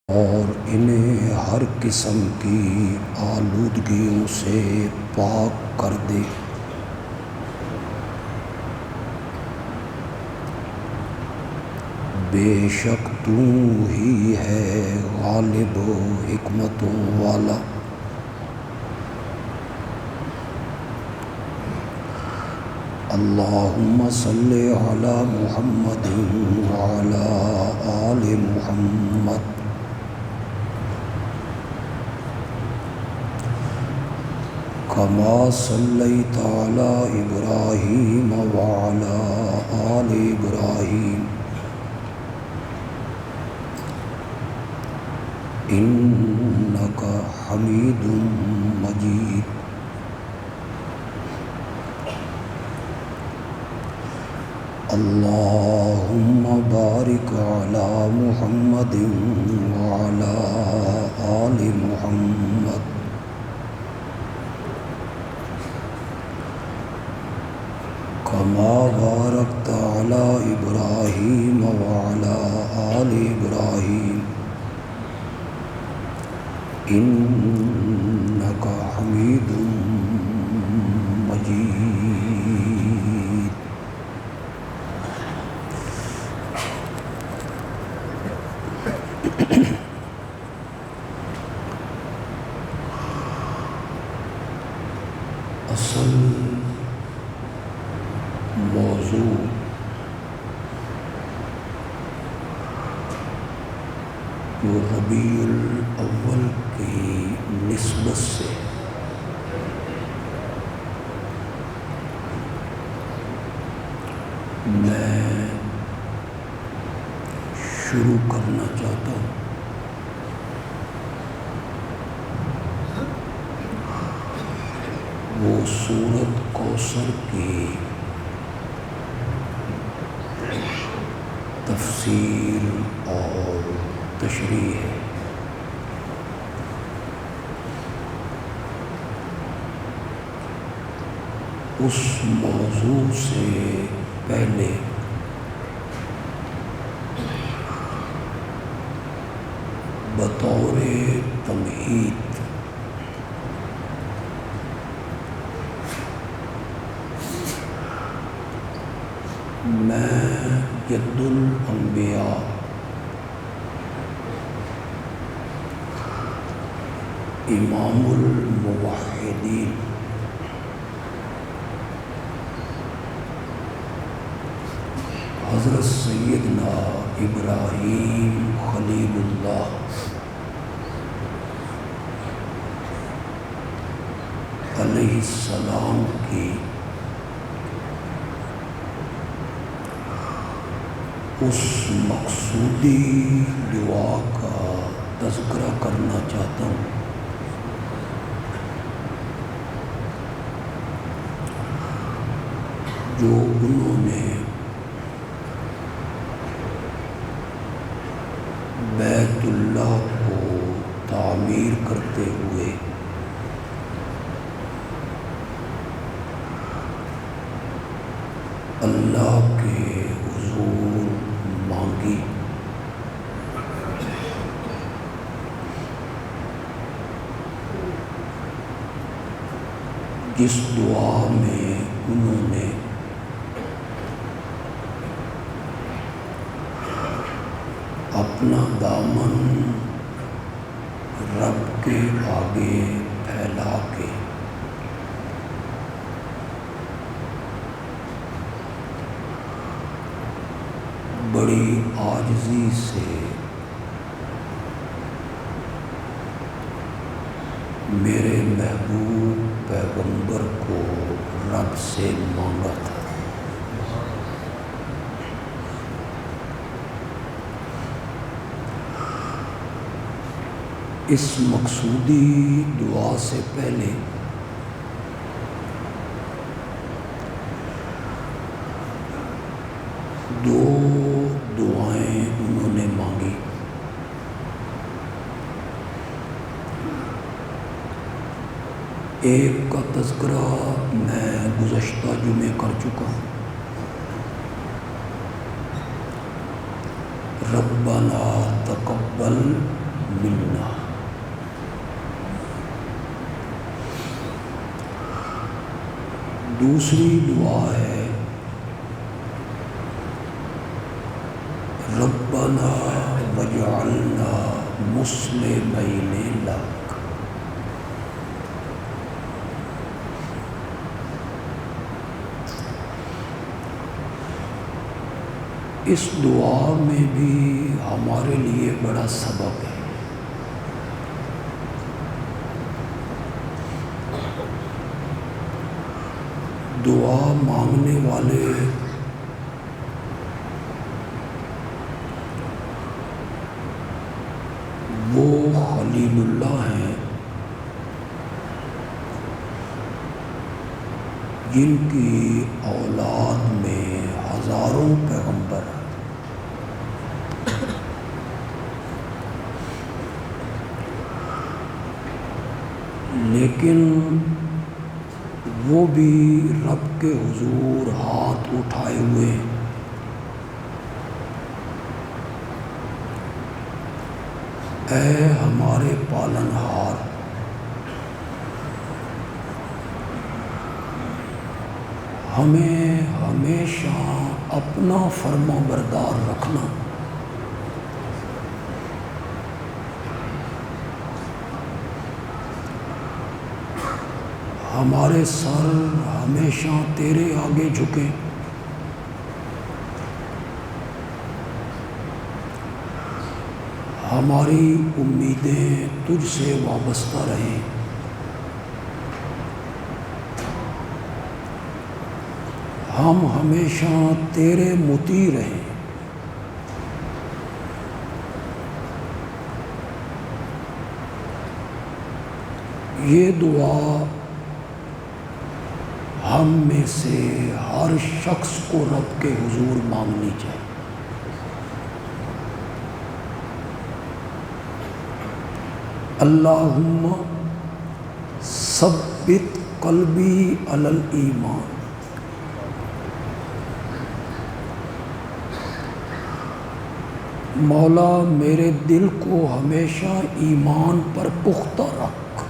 اور انہیں ہر قسم کی آلودگیوں سے پاک کر دے۔ بے شک تو ہی ہے غالب و حکمتوں والا۔ اللہم صلی علی محمد وعلی آل محمد کما صلیت علی ابراہیم وعلی آل ابراہیم انک حمید مجید۔ اللہم بارک علی محمد وعلی آل محمد کما بارکت علی ابراہیم وعلی آل ابراہیم انک حمید مجید۔ اصل موضوع جو ربیع الاول کی نسبت سے میں شروع کرنا چاہتا ہوں، وہ سورۃ کوثر کی تفسیر اور تشریح ہے۔ اس موضوع سے پہلے بطور تمہید میں جد الانبیاء امام الموحدین حضرت سیدنا ابراہیم خلیل اللہ علیہ السلام کی اس مقصودی دعا کا تذکرہ کرنا چاہتا ہوں جو انہوں نے بیت اللہ کو تعمیر کرتے ہوئے اللہ کے حضور مانگی۔ جس دعا میں انہوں نے اپنا دامن رب کے آگے پھیلا کے بڑی عاجزی سے میرے محبوب پیغمبر کو رب سے مانگا تھا۔ اس مقصودی دعا سے پہلے دو دعائیں انہوں نے مانگی۔ ایک کا تذکرہ میں گزشتہ جمعے کر چکا ہوں، ربنا تقبل منا۔ دوسری دعا ہے ربنا وجعلنا مسلمین لک۔ اس دعا میں بھی ہمارے لیے بڑا سبق ہے۔ دعا مانگنے والے وہ خلیل اللہ ہیں جن کی اولاد میں ہزاروں پیغمبر ہیں، لیکن وہ بھی رب کے حضور ہاتھ اٹھائے ہوئے ہیں۔ اے ہمارے پالنہار، ہمیں ہمیشہ اپنا فرما بردار رکھنا، ہمارے سر ہمیشہ تیرے آگے جھکیں، ہماری امیدیں تجھ سے وابستہ رہیں، ہم ہمیشہ تیرے مطیع رہیں۔ یہ دعا ہم میں سے ہر شخص کو رب کے حضور مانگنی چاہیے۔ اللہم ثبت قلبی علی الایمان، مولا میرے دل کو ہمیشہ ایمان پر پختہ رکھ۔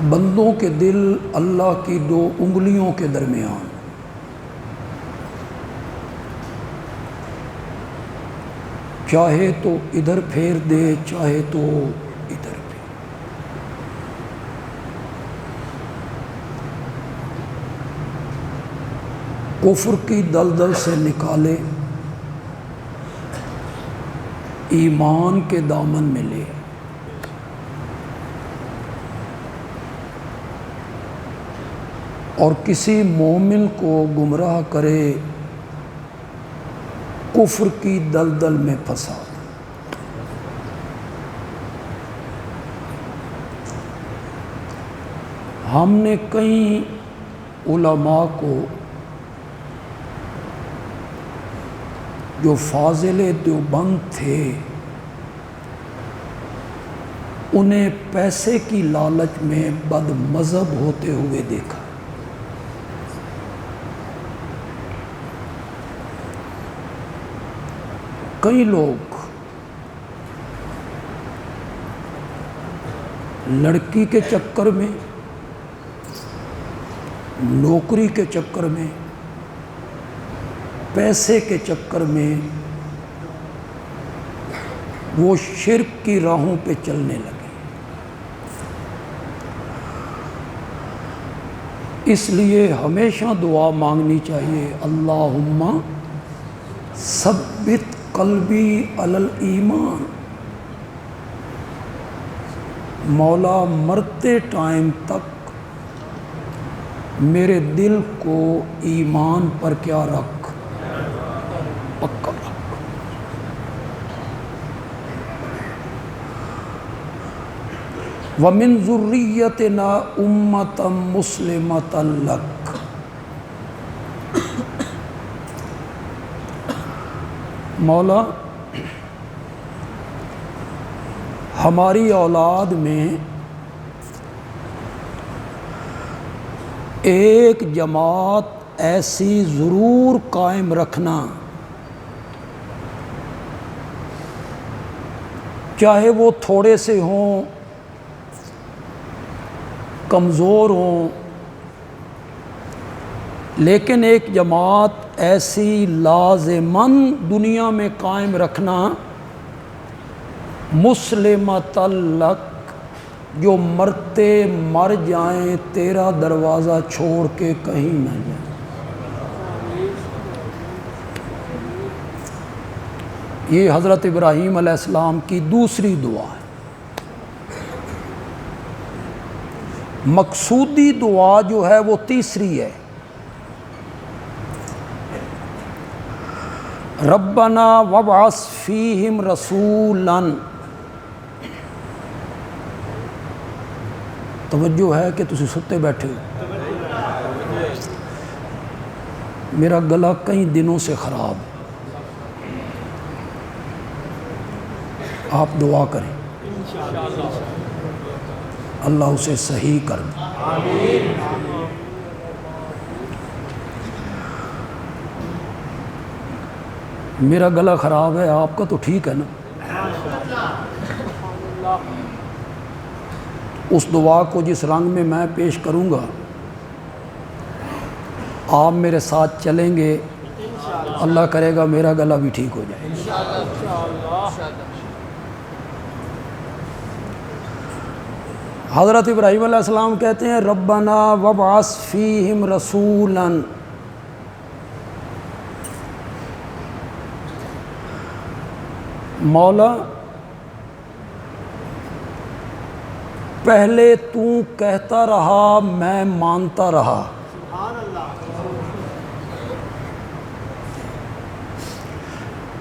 بندوں کے دل اللہ کی دو انگلیوں کے درمیان، چاہے تو ادھر پھیر دے چاہے تو ادھر پھیر۔ کفر کی دلدل سے نکالے، ایمان کے دامن میں لے۔ اور کسی مومن کو گمراہ کرے، کفر کی دلدل میں پھنسا۔ ہم نے کئی علماء کو جو فاضل دیوبند تھے، انہیں پیسے کی لالچ میں بد مذہب ہوتے ہوئے دیکھا۔ کئی لوگ لڑکی کے چکر میں، نوکری کے چکر میں، پیسے کے چکر میں وہ شرک کی راہوں پہ چلنے لگے۔ اس لیے ہمیشہ دعا مانگنی چاہیے، اللہم ثبت قلبی علی الایمان، مولا مرتے ٹائم تک میرے دل کو ایمان پر کیا رکھ، پکا رکھ۔ وَمِن ذُرِّيَّتِنَا أُمَّةً مُسْلِمَةً لَكَ، مولا ہماری اولاد میں ایک جماعت ایسی ضرور قائم رکھنا، چاہے وہ تھوڑے سے ہوں، کمزور ہوں، لیکن ایک جماعت ایسی لازماً دنیا میں قائم رکھنا، مسلمۃ لک، جو مرتے مر جائیں تیرا دروازہ چھوڑ کے کہیں نہ جائیں۔ یہ حضرت ابراہیم علیہ السلام کی دوسری دعا ہے۔ مقصودی دعا جو ہے وہ تیسری ہے، ربنا وابعث فیہم رسولا۔ توجہ ہے کہ تسی ستے بیٹھے ہو؟ میرا گلا کئی دنوں سے خراب ہے، آپ دعا کریں اللہ اسے صحیح کر دے۔ میرا گلا خراب ہے، آپ کا تو ٹھیک ہے نا؟ اس دعا کو جس رنگ میں میں پیش کروں گا آپ میرے ساتھ چلیں گے، اللہ کرے گا میرا گلا بھی ٹھیک ہو جائے۔ حضرت ابراہیم علیہ السلام کہتے ہیں ربنا وابعث فیہم رسولا، مولا پہلے تو کہتا رہا میں مانتا رہا،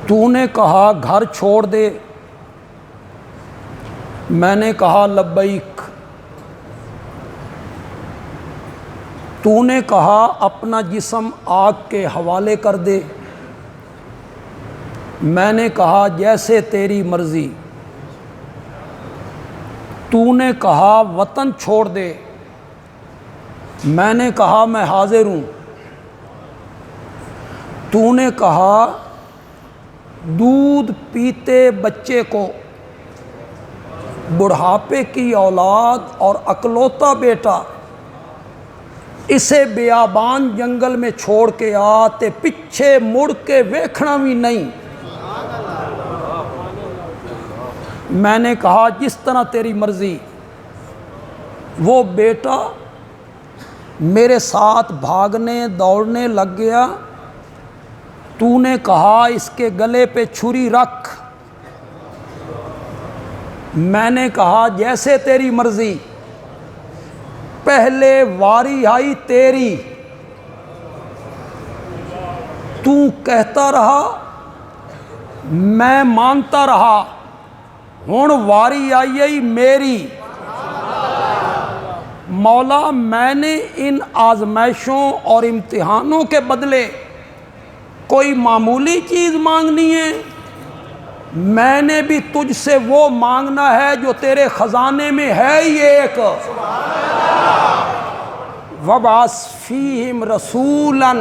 تو نے کہا گھر چھوڑ دے، میں نے کہا لبیک، تو نے کہا اپنا جسم آگ کے حوالے کر دے، میں نے کہا جیسے تیری مرضی، تو نے کہا وطن چھوڑ دے، میں نے کہا میں حاضر ہوں، تو نے کہا دودھ پیتے بچے کو، بڑھاپے کی اولاد اور اکلوتا بیٹا، اسے بیابان جنگل میں چھوڑ کے آتے پچھے مڑ کے ویکھنا بھی نہیں، میں نے کہا جس طرح تیری مرضی، وہ بیٹا میرے ساتھ بھاگنے دوڑنے لگ گیا، تو نے کہا اس کے گلے پہ چھری رکھ، میں نے کہا جیسے تیری مرضی، پہلے واری آئی تیری، تو کہتا رہا میں مانتا رہا، ہن واری آئی میری، مولا میں نے ان آزمائشوں اور امتحانوں کے بدلے کوئی معمولی چیز مانگنی ہے؟ میں نے بھی تجھ سے وہ مانگنا ہے جو تیرے خزانے میں ہے ہی ایک، وابعث فیہم رسولا،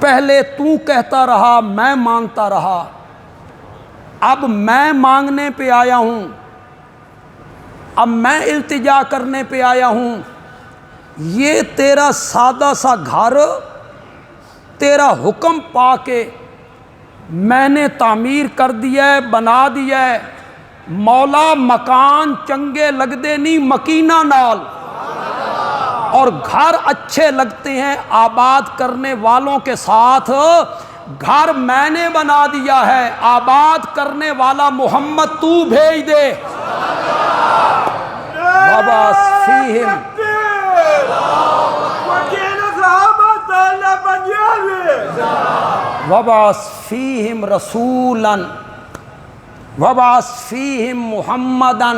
پہلے تو کہتا رہا میں مانتا رہا، اب میں مانگنے پہ آیا ہوں، اب میں التجا کرنے پہ آیا ہوں، یہ تیرا سادہ سا گھر تیرا حکم پا کے میں نے تعمیر کر دیا ہے، بنا دیا ہے، مولا مکان چنگے لگدے نہیں مکینہ نال، اور گھر اچھے لگتے ہیں آباد کرنے والوں کے ساتھ، گھر میں نے بنا دیا ہے، آباد کرنے والا محمد تو بھیج دے، وابعث فیہم وابعث فیہم رسولا وابعث فیہم محمدا،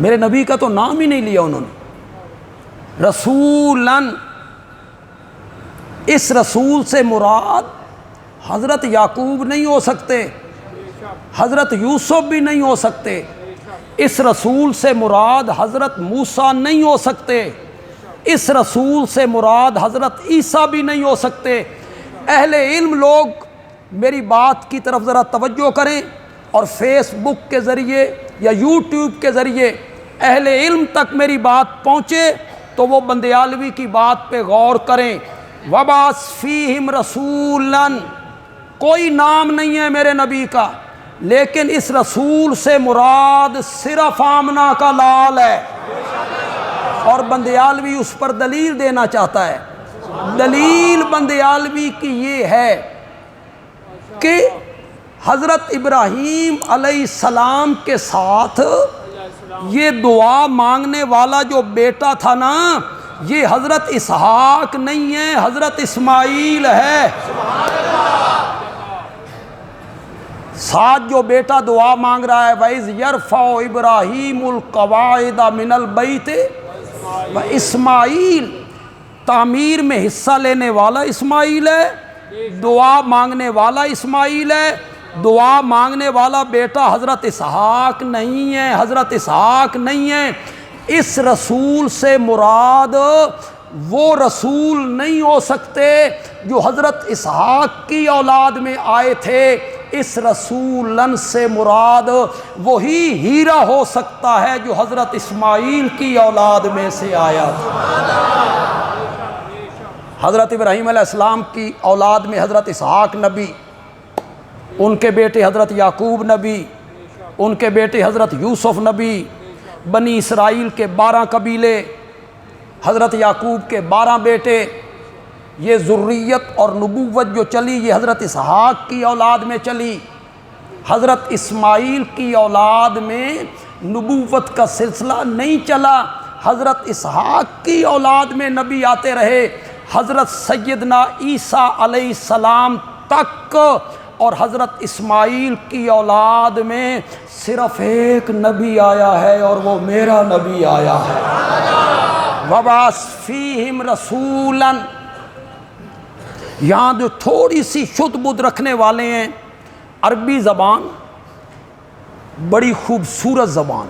میرے نبی کا تو نام ہی نہیں لیا انہوں نے، رسولا، اس رسول سے مراد حضرت یعقوب نہیں ہو سکتے، حضرت یوسف بھی نہیں ہو سکتے، اس رسول سے مراد حضرت موسیٰ نہیں ہو سکتے، اس رسول سے مراد حضرت عیسیٰ بھی نہیں ہو سکتے۔ اہل علم لوگ میری بات کی طرف ذرا توجہ کریں اور فیس بک کے ذریعے یا یوٹیوب کے ذریعے اہل علم تک میری بات پہنچے تو وہ بندیالوی کی بات پہ غور کریں۔ وَبَعَثْ فِيهِمْ رَسُولًا، کوئی نام نہیں ہے میرے نبی کا، لیکن اس رسول سے مراد صرف آمنہ کا لال ہے، اور بندیالوی اس پر دلیل دینا چاہتا ہے۔ دلیل بندیالوی کی یہ ہے کہ حضرت ابراہیم علیہ السلام کے ساتھ یہ دعا مانگنے والا جو بیٹا تھا نا، یہ حضرت اسحاق نہیں ہے، حضرت اسماعیل ہے۔ ساتھ جو بیٹا دعا مانگ رہا ہے، وَإِذْ يَرْفَعُ إِبْرَاهِيمُ الْقَوَاعِدَ مِنَ الْبَيْتِ وَإِسماعیل، تعمیر میں حصہ لینے والا اسماعیل ہے، دعا مانگنے والا اسماعیل ہے، دعا مانگنے والا بیٹا حضرت اسحاق نہیں ہے، حضرت اسحاق نہیں ہے۔ اس رسول سے مراد وہ رسول نہیں ہو سکتے جو حضرت اسحاق کی اولاد میں آئے تھے۔ اس رسولن سے مراد وہی ہیرا ہو سکتا ہے جو حضرت اسماعیل کی اولاد میں سے آیا تھا۔ حضرت ابراہیم علیہ السلام کی اولاد میں حضرت اسحاق نبی، ان کے بیٹے حضرت یعقوب نبی، ان کے بیٹے حضرت یوسف نبی، بنی اسرائیل کے 12 قبیلے، حضرت یعقوب کے 12 بیٹے، یہ ذریت اور نبوت جو چلی یہ حضرت اسحاق کی اولاد میں چلی۔ حضرت اسماعیل کی اولاد میں نبوت کا سلسلہ نہیں چلا، حضرت اسحاق کی اولاد میں نبی آتے رہے، حضرت سیدنا عیسیٰ علیہ السلام تک، اور حضرت اسماعیل کی اولاد میں صرف ایک نبی آیا ہے اور وہ میرا نبی آیا ہے۔ وَبَعَثْ فِيهِمْ رَسُولًا، یہاں جو تھوڑی سی شدھ بدھ رکھنے والے ہیں، عربی زبان بڑی خوبصورت زبان،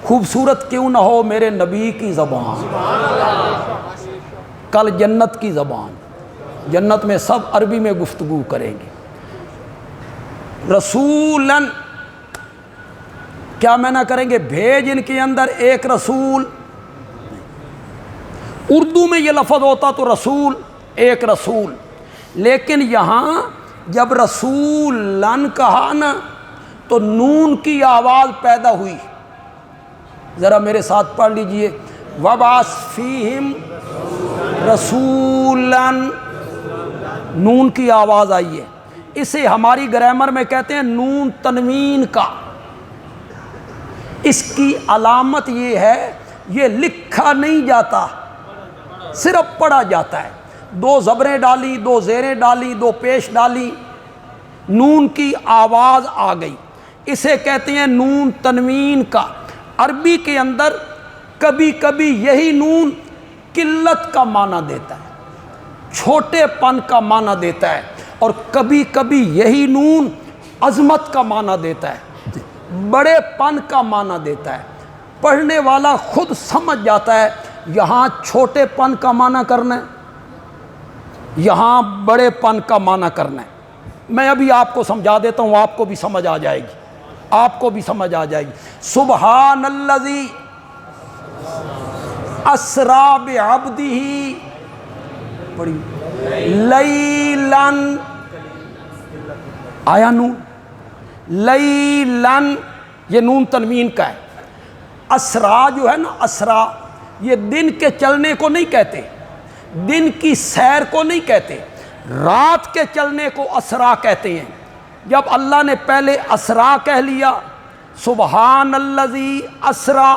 خوبصورت کیوں نہ ہو میرے نبی کی زبان، کل جنت کی زبان، جنت میں سب عربی میں گفتگو کریں گے۔ رسولن کیا میں نہ کریں گے بھیج ان کے اندر ایک رسول، اردو میں یہ لفظ ہوتا تو رسول، ایک رسول، لیکن یہاں جب رسولن کہا نا تو نون کی آواز پیدا ہوئی، ذرا میرے ساتھ پڑھ لیجئے، وَبَعَثْ فِيهِمْ رَسُولًا، نون کی آواز آئی ہے، اسے ہماری گرامر میں کہتے ہیں نون تنوین کا۔ اس کی علامت یہ ہے، یہ لکھا نہیں جاتا، صرف پڑھا جاتا ہے، 2 زبریں ڈالی، 2 زیریں ڈالی، 2 پیش ڈالی، نون کی آواز آ گئی، اسے کہتے ہیں نون تنوین کا۔ عربی کے اندر کبھی کبھی یہی نون قلت کا معنی دیتا ہے، چھوٹے پن کا معنی دیتا ہے، اور کبھی کبھی یہی نون عظمت کا معنی دیتا ہے، بڑے پن کا معنی دیتا ہے۔ پڑھنے والا خود سمجھ جاتا ہے یہاں چھوٹے پن کا معنی کرنا ہے، یہاں بڑے پن کا معنی کرنا ہے۔ میں ابھی آپ کو سمجھا دیتا ہوں، آپ کو بھی سمجھ آ جائے گی، آپ کو بھی سمجھ آ جائے گی۔ سبحان الذی اسریٰ بعبدہ، پڑھی لیلاً، آیا نون، لیلاً یہ نون تنوین کا ہے۔ اسریٰ جو ہے نا، اسریٰ یہ دن کے چلنے کو نہیں کہتے، دن کی سیر کو نہیں کہتے، رات کے چلنے کو اسریٰ کہتے ہیں۔ جب اللہ نے پہلے اسریٰ کہہ لیا، سبحان الذی اسریٰ،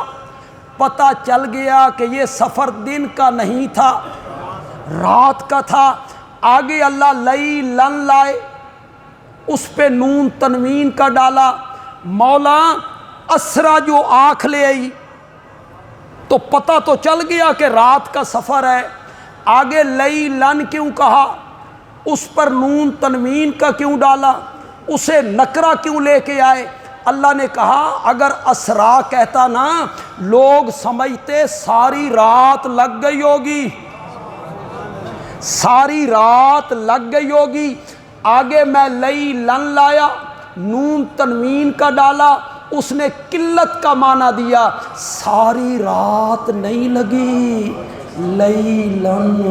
پتہ چل گیا کہ یہ سفر دن کا نہیں تھا، رات کا تھا۔ آگے اللہ لیلاً لائے، اس پہ نون تنوین کا ڈالا، مولا اسریٰ جو آنکھ لے آئی تو پتہ تو چل گیا کہ رات کا سفر ہے، آگے لیلاً کیوں کہا، اس پر نون تنوین کا کیوں ڈالا، اسے نکرہ کیوں لے کے آئے؟ اللہ نے کہا اگر اسرا کہتا نا لوگ سمجھتے ساری رات لگ گئی ہوگی، ساری رات لگ گئی ہوگی۔ آگے میں لئی لن لایا، نون تنوین کا ڈالا، اس نے قلت کا معنی دیا، ساری رات نہیں لگی لیلن۔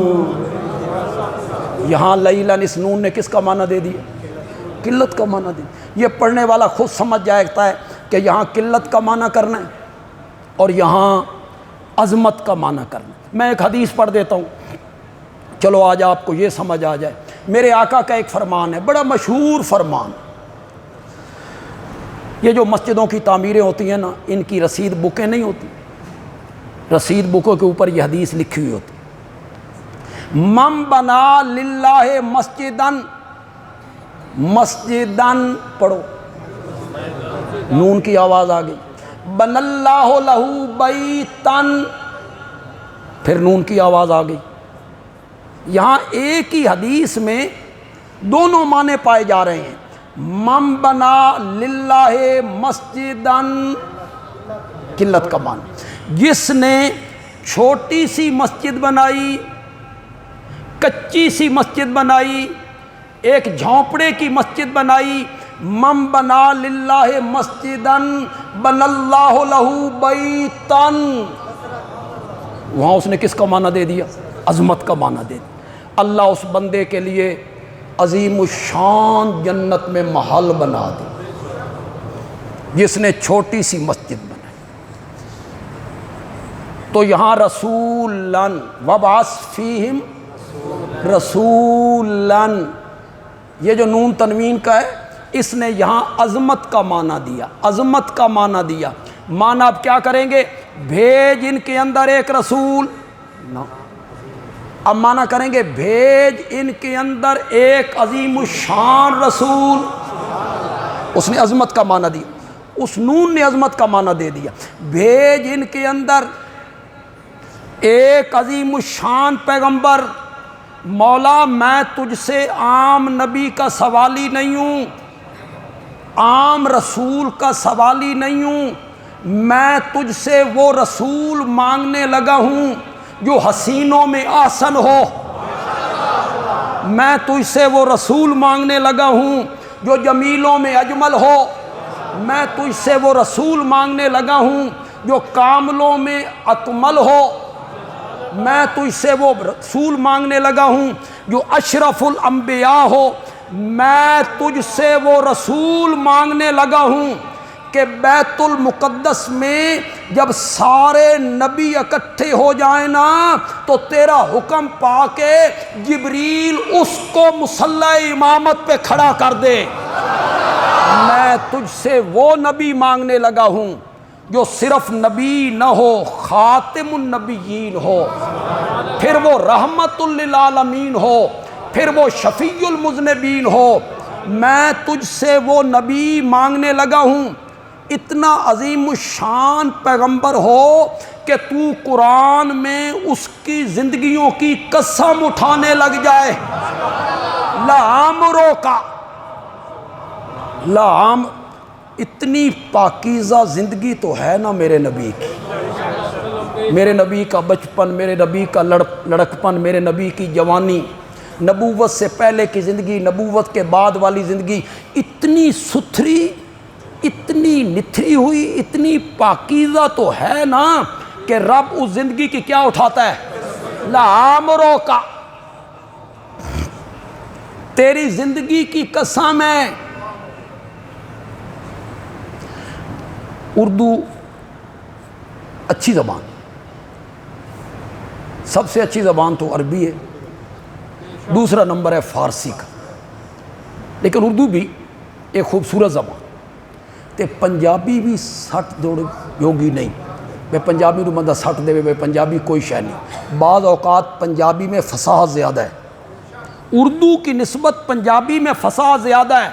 یہاں لیلن اس نون نے کس کا معنی دے دیا؟ قلت کا معنی دے دیا۔ یہ پڑھنے والا خود سمجھ جاتا ہے کہ یہاں قلت کا معنی کرنا ہے اور یہاں عظمت کا معنی کرنا ہے۔ میں ایک حدیث پڑھ دیتا ہوں، چلو آج آپ کو یہ سمجھ آ جائے۔ میرے آقا کا ایک فرمان ہے، بڑا مشہور فرمان۔ یہ جو مسجدوں کی تعمیریں ہوتی ہیں نا، ان کی رسید بکیں نہیں ہوتی، رسید بکوں کے اوپر یہ حدیث لکھی ہوئی ہوتی۔ من بنا للہ مسجدن، مسجدن پڑھو، نون کی آواز آ گئی۔ بن اللہ لہو بیتن، پھر نون کی آواز آ گئی۔ یہاں ایک ہی حدیث میں دونوں معنی پائے جا رہے ہیں۔ من بنا للہ مسجدن، قلت کا معنی، جس نے چھوٹی سی مسجد بنائی، کچی سی مسجد بنائی، ایک جھونپڑے کی مسجد بنائی۔ من بنا للہ مسجدن بن اللہ لہو بیتن، وہاں اس نے کس کا معنی دے دیا؟ عظمت کا معنی دے دیا۔ اللہ اس بندے کے لیے عظیم الشان جنت میں محل بنا دی جس نے چھوٹی سی مسجد بنائی۔ تو یہاں رسولن وبعث فیہم رسولن، یہ جو نون تنوین کا ہے اس نے یہاں عظمت کا معنی دیا، عظمت کا معنی دیا۔ معنی اب کیا کریں گے؟ بھیج ان کے اندر ایک رسول، اب معنی کریں گے بھیج ان کے اندر ایک عظیم الشان رسول۔ اس نے عظمت کا معنی دیا، اس نون نے عظمت کا معنی دے دیا۔ بھیج ان کے اندر ایک عظیم الشان پیغمبر۔ مولا میں تجھ سے عام نبی کا سوالی نہیں ہوں، عام رسول کا سوالی نہیں ہوں، میں تجھ سے وہ رسول مانگنے لگا ہوں جو حسینوں میں احسن ہو۔ میں تجھ سے وہ رسول مانگنے لگا ہوں جو جمیلوں میں اجمل ہو۔ میں تجھ سے وہ رسول مانگنے لگا ہوں جو کاملوں میں اکمل ہو۔ میں تجھ سے وہ رسول مانگنے لگا ہوں جو اشرف الانبیاء ہو۔ میں تجھ سے وہ رسول مانگنے لگا ہوں کہ بیت المقدس میں جب سارے نبی اکٹھے ہو جائیں نا تو تیرا حکم پا کے جبریل اس کو مصلی امامت پہ کھڑا کر دے۔ میں تجھ سے وہ نبی مانگنے لگا ہوں جو صرف نبی نہ ہو، خاتم النبیین ہو، پھر وہ رحمت للعالمین ہو، پھر وہ شفیع المذنبین ہو۔ میں تجھ سے وہ نبی مانگنے لگا ہوں، اتنا عظیم الشان پیغمبر ہو کہ تو قرآن میں اس کی زندگیوں کی قسم اٹھانے لگ جائے۔ لعمرو کا، لعم، اتنی پاکیزہ زندگی تو ہے نا میرے نبی کی، میرے نبی کا بچپن، میرے نبی کا لڑکپن، میرے نبی کی جوانی، نبوت سے پہلے کی زندگی، نبوت کے بعد والی زندگی، اتنی ستھری، اتنی نتھری ہوئی، اتنی پاکیزہ تو ہے نا کہ رب اس زندگی کی کیا اٹھاتا ہے؟ لعمرو کا، تیری زندگی کی قسم ہے۔ اردو اچھی زبان، سب سے اچھی زبان تو عربی ہے، دوسرا نمبر ہے فارسی کا، لیکن اردو بھی ایک خوبصورت زبان تے پنجابی بھی سٹ دوڑ یوگی نہیں، بے پنجابی نو بندہ سٹ دے بے پنجابی کوئی شے نہیں۔ بعض اوقات پنجابی میں فصاحت زیادہ ہے، اردو کی نسبت پنجابی میں فصاحت زیادہ ہے۔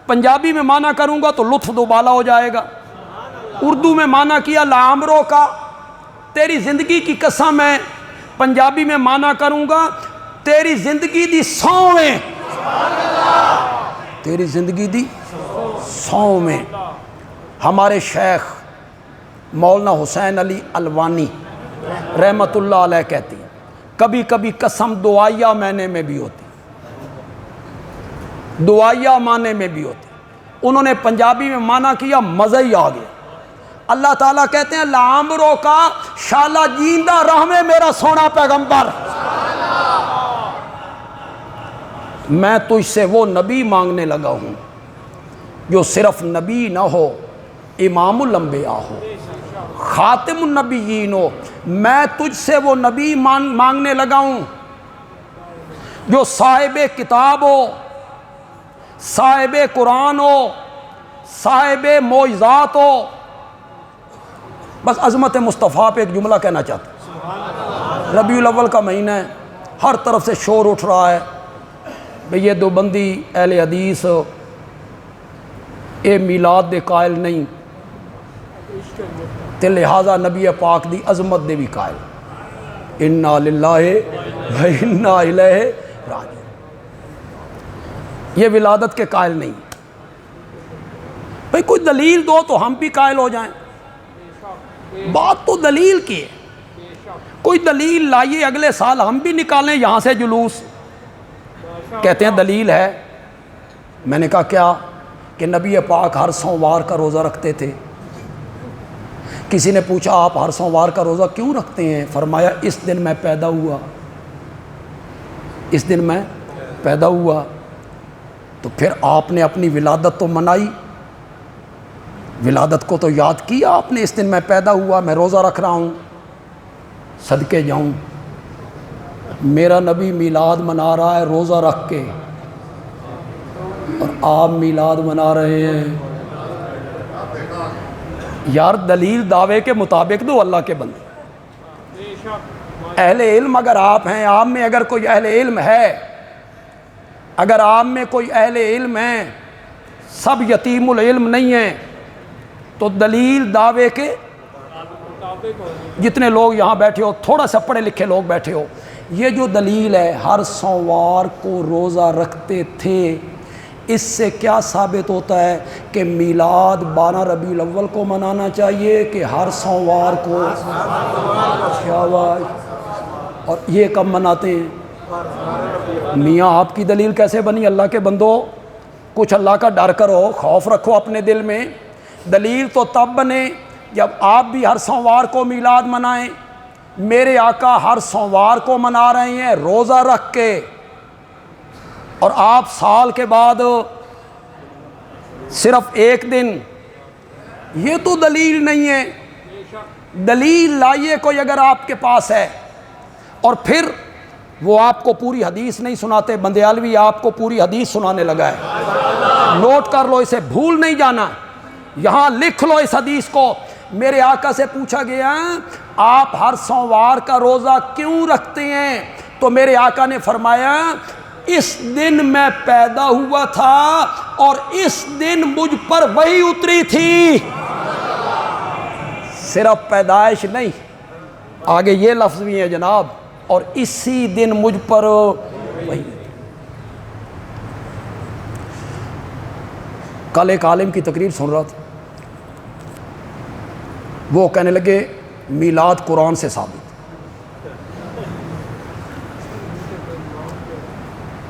پنجابی میں معنی کروں گا تو لطف دوبالا ہو جائے گا، اردو میں معنی کیا لعمرو کا، تیری زندگی کی قسم ہے۔ پنجابی میں معنی کروں گا تیری زندگی دی سویں، تیری زندگی دی 100 میں ہمارے شیخ مولانا حسین علی الوانی رحمت اللہ علیہ کہتی ہیں کبھی کبھی قسم دعائیہ معنی میں بھی ہوتی، دعائیہ معنی میں بھی ہوتی، انہوں نے پنجابی میں معنی کیا مزہ ہی آ گیا۔ اللہ تعالیٰ کہتے ہیں لعمرو کا شالا جیندہ رہ میں میرا سونا پیغمبر، میں تجھ سے وہ نبی مانگنے لگا ہوں جو صرف نبی نہ ہو، امام الانبیاء ہو، خاتم النبیین ہو۔ میں تجھ سے وہ نبی مانگنے لگا ہوں جو صاحب کتاب ہو، صاحب قرآن ہو، صاحب معجزات ہو۔ بس عظمت مصطفیٰ پہ ایک جملہ کہنا چاہتا ہوں۔ ربیع الاول کا مہینہ ہے، ہر طرف سے شور اٹھ رہا ہے بھئی یہ دیوبندی اہل حدیث اے میلاد دے قائل نہیں تے لہٰذا نبی پاک دی عظمت دے بھی قائل، انا للہ و انا الیہ راجعون، یہ ولادت کے قائل نہیں۔ بھئی کوئی دلیل دو تو ہم بھی قائل ہو جائیں، بات تو دلیل کی ہے، کوئی دلیل لائیے اگلے سال ہم بھی نکالیں یہاں سے جلوس۔ کہتے ہیں دلیل ہے، میں نے کہا کیا؟ کہ نبی پاک ہر سوموار کا روزہ رکھتے تھے۔ کسی نے پوچھا آپ ہر سوموار کا روزہ کیوں رکھتے ہیں؟ فرمایا اس دن میں پیدا ہوا، اس دن میں پیدا ہوا۔ تو پھر آپ نے اپنی ولادت تو منائی، ولادت کو تو یاد کیا آپ نے، اس دن میں پیدا ہوا، میں روزہ رکھ رہا ہوں۔ صدقے جاؤں میرا نبی میلاد منا رہا ہے روزہ رکھ کے، اور آپ میلاد منا رہے ہیں۔ یار دلیل دعوے کے مطابق دو اللہ کے بندے۔ اہل علم اگر آپ ہیں، آپ میں اگر کوئی اہل علم ہے، اگر آپ میں کوئی اہل علم ہے، سب یتیم العلم نہیں ہیں، تو دلیل دعوے کے جتنے لوگ یہاں بیٹھے ہو، تھوڑا سا پڑھے لکھے لوگ بیٹھے ہو، یہ جو دلیل ہے ہر سوموار کو روزہ رکھتے تھے، اس سے کیا ثابت ہوتا ہے کہ میلاد 12 ربیع الاول کو منانا چاہیے کہ ہر سوموار کو؟ اور یہ کب مناتے ہیں؟ میاں آپ کی دلیل کیسے بنی؟ اللہ کے بندو کچھ اللہ کا ڈر کرو، خوف رکھو اپنے دل میں۔ دلیل تو تب بنے جب آپ بھی ہر سوموار کو میلاد منائیں۔ میرے آقا ہر سوموار کو منا رہے ہیں روزہ رکھ کے، اور آپ سال کے بعد صرف ایک دن، یہ تو دلیل نہیں ہے۔ دلیل لائیے کوئی اگر آپ کے پاس ہے۔ اور پھر وہ آپ کو پوری حدیث نہیں سناتے، بندیالوی آپ کو پوری حدیث سنانے لگا ہے، نوٹ کر لو، اسے بھول نہیں جانا، یہاں لکھ لو اس حدیث کو۔ میرے آقا سے پوچھا گیا آپ ہر سوموار کا روزہ کیوں رکھتے ہیں؟ تو میرے آقا نے فرمایا اس دن میں پیدا ہوا تھا اور اس دن مجھ پر وحی اتری تھی۔ صرف پیدائش نہیں، آگے یہ لفظ بھی ہے جناب، اور اسی دن مجھ پر وحی۔ کل ایک عالم کی تقریر سن رہا تھا، وہ کہنے لگے میلاد قرآن سے ثابت۔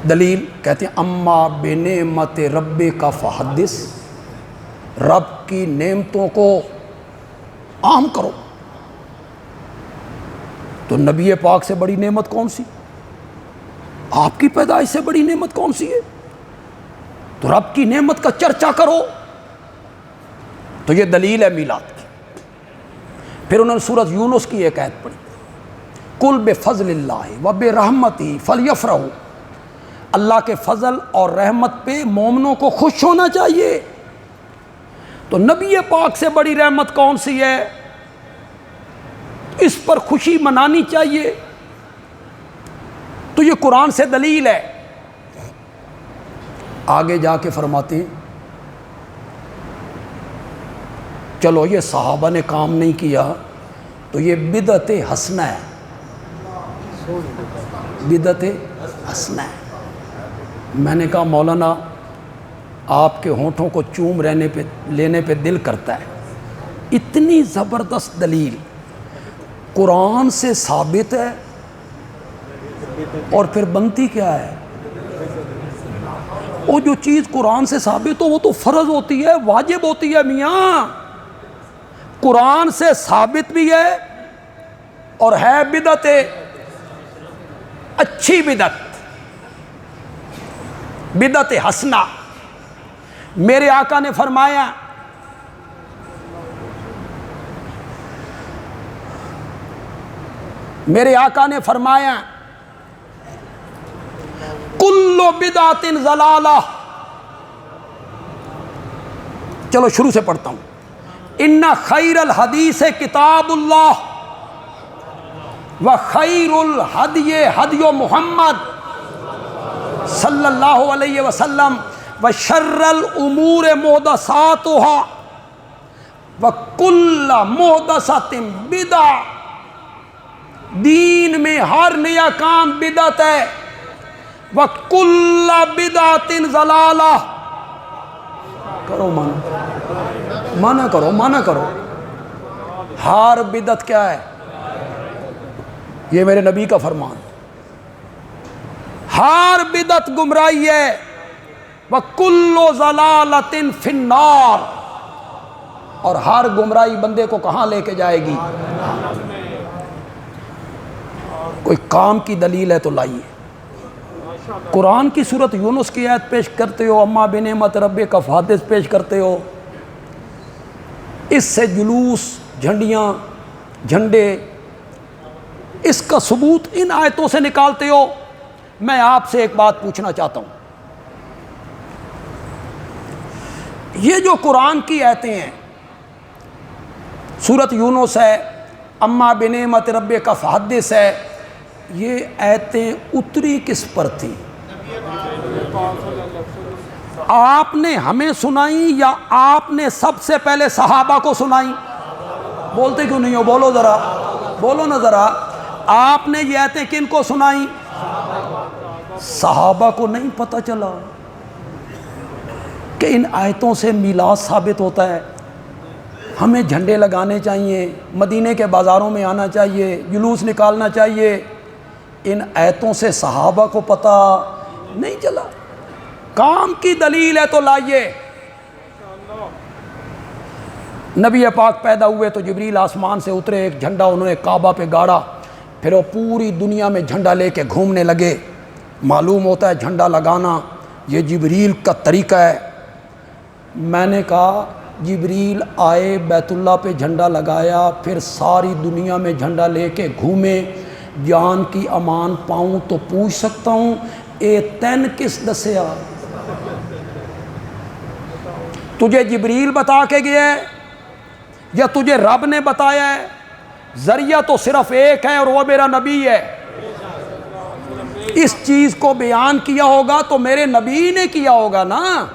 دلیل کہتے ہیں اما بنعمت رب کا فحدث، رب کی نعمتوں کو عام کرو۔ تو نبی پاک سے بڑی نعمت کون سی؟ آپ کی پیدائش سے بڑی نعمت کون سی ہے؟ تو رب کی نعمت کا چرچا کرو۔ تو یہ دلیل ہے میلاد کی۔ پھر انہوں نے سورۃ یونس کی ایک آیت پڑھی، قل بفضل اللہ وبرحمتہ فلیفرحوا، اللہ کے فضل اور رحمت پہ مومنوں کو خوش ہونا چاہیے۔ تو نبی پاک سے بڑی رحمت کون سی ہے؟ اس پر خوشی منانی چاہیے۔ تو یہ قرآن سے دلیل ہے۔ آگے جا کے فرماتے ہیں چلو یہ صحابہ نے کام نہیں کیا تو یہ بدعت حسنہ ہے، بدعت حسنہ ہے۔ میں نے کہا مولانا آپ کے ہونٹوں کو چوم لینے پہ دل کرتا ہے۔ اتنی زبردست دلیل قرآن سے ثابت ہے، اور پھر بنتی کیا ہے؟ وہ جو چیز قرآن سے ثابت ہو وہ تو فرض ہوتی ہے، واجب ہوتی ہے میاں۔ قرآن سے ثابت بھی ہے اور ہے بدعت، اچھی بدعت، بدعت حسنہ۔ میرے آقا نے فرمایا کل بدعت ضلالہ۔ چلو شروع سے پڑھتا ہوں۔ ان خیر الحدیث کتاب اللہ وخیر الہدی ہدی محمد صلی اللہ علیہ وسلم وشر الامور محدثاتها وکل محدثۃ بدعہ۔ دین میں ہر نیا کام بدعت ہے، وکل بدعۃ ضلالہ۔ کرو مانا کرو، ہر بدعت کیا ہے؟ یہ میرے نبی کا فرمان، ہر بدعت گمراہی ہے، وَكُلُّ ضَلَالَةٍ فِي النَّارِ، اور ہر گمراہی بندے کو کہاں لے کے جائے گی؟ کوئی کام کی دلیل ہے تو لائیے۔ قرآن کی سورت یونس کی آیت پیش کرتے ہو، اما بنعمت ربک فحدث پیش کرتے ہو، اس سے جلوس، جھنڈیاں، جھنڈے، اس کا ثبوت ان آیتوں سے نکالتے ہو۔ میں آپ سے ایک بات پوچھنا چاہتا ہوں، یہ جو قرآن کی آیتیں ہیں، سورت یونس ہے، اما بنعمت ربک فحدث ہے، یہ آیتیں اتری کس پر تھی؟ آپ نے ہمیں سنائی یا آپ نے سب سے پہلے صحابہ کو سنائی؟ بولتے کیوں نہیں ہو؟ بولو نا ذرا۔ آپ نے یہ آیتیں کن کو سنائی؟ صحابہ کو نہیں پتہ چلا کہ ان آیتوں سے میلاد ثابت ہوتا ہے، ہمیں جھنڈے لگانے چاہیے، مدینے کے بازاروں میں آنا چاہیے، جلوس نکالنا چاہیے؟ ان آیتوں سے صحابہ کو پتہ نہیں چلا۔ کام کی دلیل ہے تو لائیے۔ نبی پاک پیدا ہوئے تو جبریل آسمان سے اترے، ایک جھنڈا انہوں نے کعبہ پہ گاڑا، پھر وہ پوری دنیا میں جھنڈا لے کے گھومنے لگے۔ معلوم ہوتا ہے جھنڈا لگانا یہ جبریل کا طریقہ ہے۔ میں نے کہا جبریل آئے، بیت اللہ پہ جھنڈا لگایا، پھر ساری دنیا میں جھنڈا لے کے گھومے، جان کی امان پاؤں تو پوچھ سکتا ہوں اے تین کس دسیا؟ تجھے جبریل بتا کے گیا ہے یا تجھے رب نے بتایا ہے؟ ذریعہ تو صرف ایک ہے اور وہ میرا نبی ہے۔ اس چیز کو بیان کیا ہوگا تو میرے نبی نے کیا ہوگا نا،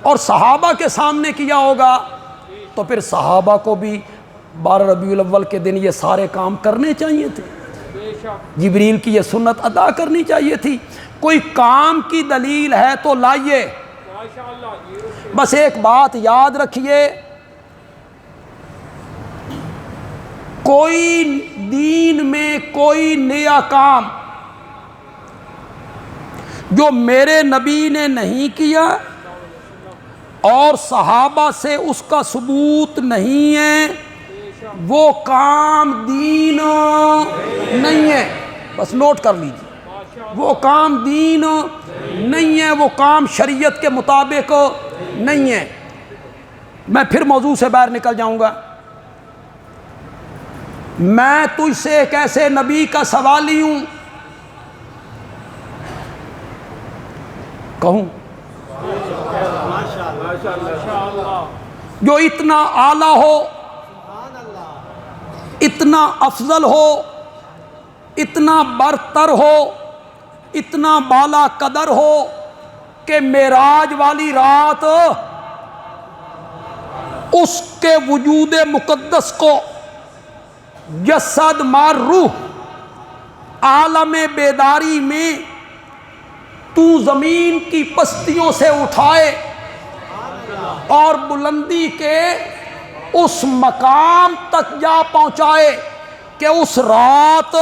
اور صحابہ کے سامنے کیا ہوگا، تو پھر صحابہ کو بھی 12 ربیع الاول کے دن یہ سارے کام کرنے چاہیے تھے، جبریل کی یہ سنت ادا کرنی چاہیے تھی۔ کوئی کام کی دلیل ہے تو لائیے۔ بس ایک بات یاد رکھیے، کوئی دین میں کوئی نیا کام جو میرے نبی نے نہیں کیا اور صحابہ سے اس کا ثبوت نہیں ہے، وہ کام دین نہیں ہے۔ بس نوٹ کر لیجیے، وہ کام دین نہیں ہے، وہ کام شریعت کے مطابق نہیں ہے۔ میں پھر موضوع سے باہر نکل جاؤں گا۔ میں تجھ سے ایک ایسے نبی کا سوالی ہوں، کہوں جو اتنا اعلیٰ ہو، اتنا افضل ہو، اتنا برتر ہو، اتنا بالا قدر ہو کہ معراج والی رات اس کے وجود مقدس کو جسد مار روح عالم بیداری میں تو زمین کی پستیوں سے اٹھائے اور بلندی کے اس مقام تک جا پہنچائے کہ اس رات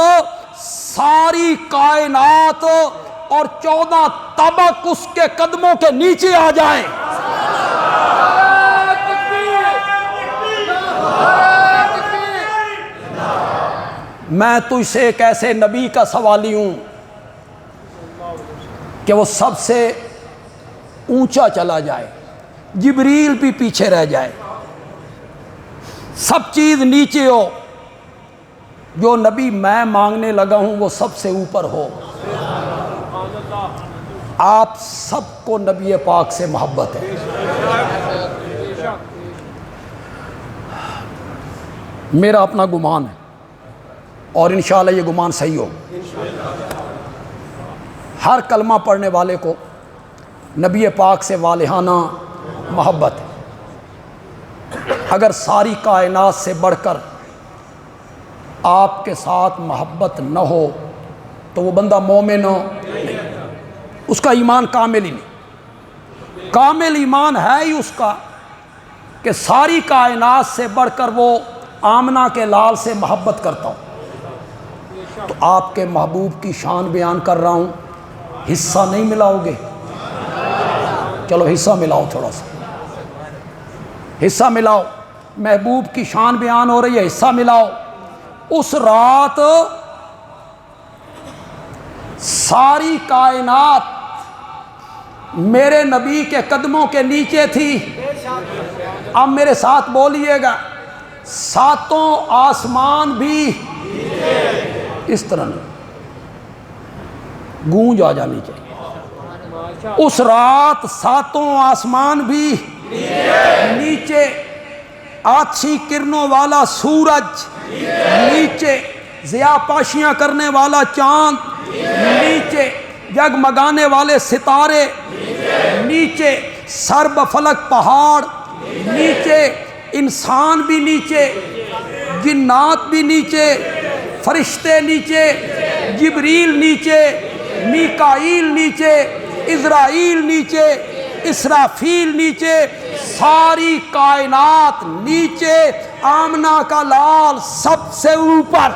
ساری کائنات اور 14 طبق اس کے قدموں کے نیچے آ جائیں۔ میں تجھ سے ایک ایسے نبی کا سوالی ہوں کہ وہ سب سے اونچا چلا جائے، جبریل بھی پیچھے رہ جائے، سب چیز نیچے ہو، جو نبی میں مانگنے لگا ہوں وہ سب سے اوپر ہو۔ آپ سب کو نبی پاک سے محبت ہے، میرا اپنا گمان ہے اور انشاءاللہ یہ گمان صحیح ہو۔ ہر کلمہ پڑھنے والے کو نبی پاک سے والہانہ محبت ہے۔ اگر ساری کائنات سے بڑھ کر آپ کے ساتھ محبت نہ ہو تو وہ بندہ مومن نہیں، اس کا ایمان کامل ہی نہیں۔ کامل ایمان ہے ہی اس کا کہ ساری کائنات سے بڑھ کر وہ آمنہ کے لال سے محبت کرتا ہوں۔ تو آپ کے محبوب کی شان بیان کر رہا ہوں، حصہ نہیں ملاؤ گے؟ چلو حصہ ملاؤ، تھوڑا سا حصہ ملاؤ، محبوب کی شان بیان ہو رہی ہے، حصہ ملاؤ۔ اس رات ساری کائنات میرے نبی کے قدموں کے نیچے تھی۔ اب میرے ساتھ بولیے گا، ساتوں آسمان بھی اس طرح نہیں، گونج آ جانی چاہیے۔ اس رات ساتوں آسمان بھی نیچے، آچھی کرنوں والا سورج نیچے، ضیاء پاشیاں کرنے والا چاند نیچے، جگمگانے والے ستارے نیچے، سرب فلک پہاڑ نیچے، انسان بھی نیچے، جنات بھی نیچے، فرشتے نیچے، جبریل نیچے، میکائیل نیچے، عزرائیل نیچے، اسرافیل نیچے، ساری کائنات نیچے، آمنہ کا لال سب سے اوپر۔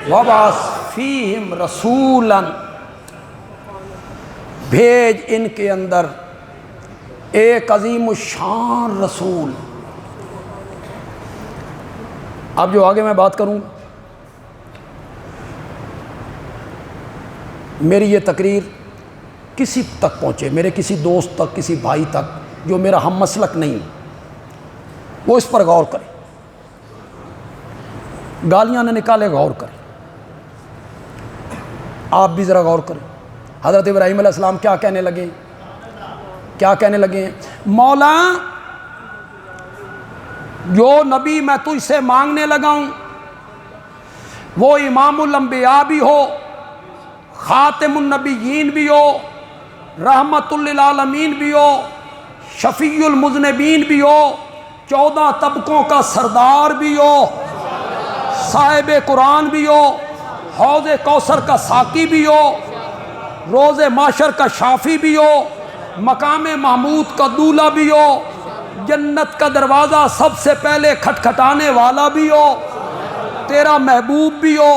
وَبَعَثْ فِيهِمْ رَسُولًا، بھیج ان کے اندر ایک عظیم الشان رسول۔ اب جو آگے میں بات کروں، میری یہ تقریر کسی تک پہنچے، میرے کسی دوست تک، کسی بھائی تک جو میرا ہم مسلک نہیں، وہ اس پر غور کرے۔ گالیاں نہ نکالے، غور کرے، آپ بھی ذرا غور کریں۔ حضرت ابراہیم علیہ السلام کیا کہنے لگے؟ کیا کہنے لگے؟ مولا جو نبی میں تجھ سے مانگنے لگا ہوں وہ امام الانبیاء بھی ہو، خاتم النبیین بھی ہو، رحمت للعالمین بھی ہو، شفیع المذنبین بھی ہو، 14 طبقوں کا سردار بھی ہو، صاحب قرآن بھی ہو، حوض کوثر کا ساقی بھی ہو، روز معاشر کا شافی بھی ہو، مقام محمود کا دولہ بھی ہو، جنت کا دروازہ سب سے پہلے کھٹکھٹانے والا بھی ہو، تیرا محبوب بھی ہو،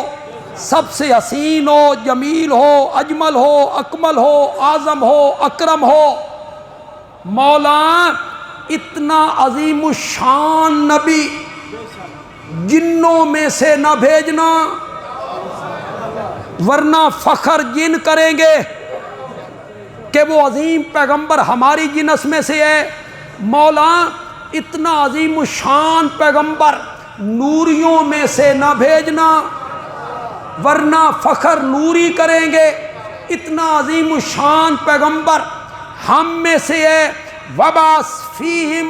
سب سے حسین ہو، جمیل ہو، اجمل ہو، اکمل ہو، اعظم ہو، اکرم ہو، مولا اتنا عظیم الشان نبی جنوں میں سے نہ بھیجنا، ورنہ فخر جن کریں گے کہ وہ عظیم پیغمبر ہماری جنس میں سے ہے۔ مولا اتنا عظیم الشان پیغمبر نوریوں میں سے نہ بھیجنا، ورنہ فخر نوری کریں گے۔ اتنا عظیم الشان پیغمبر ہم میں سے ہے۔ وَبَعَثْ فِيهِمْ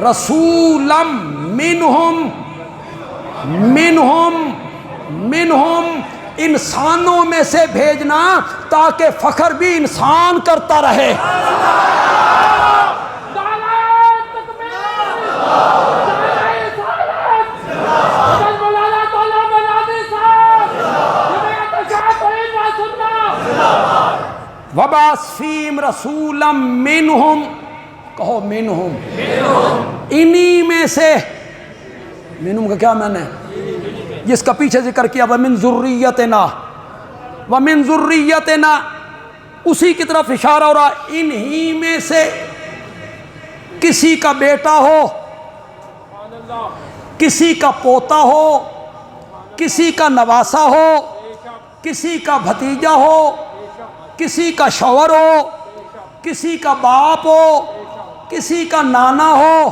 رَسُولًا مِّنْهُمْ انسانوں میں سے بھیجنا تاکہ فخر بھی انسان کرتا رہے۔ وَبَعَثْ فِيهِمْ رَسُولًا مِّنْهُمْ، کہو منہم، انہی میں سے، منہم کا کیا معنی ہے؟ جس کا پیچھے ذکر کیا وَمِن ذُرِّيَّتِنَا، وَمِن ذُرِّيَّتِنَا، اسی کی طرف اشارہ ہو رہا، انہی میں سے کسی کا بیٹا ہو، کسی کا پوتا ہو، کسی کا نواسا ہو، کسی کا بھتیجا ہو، کسی کا شوہر ہو، کسی کا باپ ہو، کسی کا نانا ہو،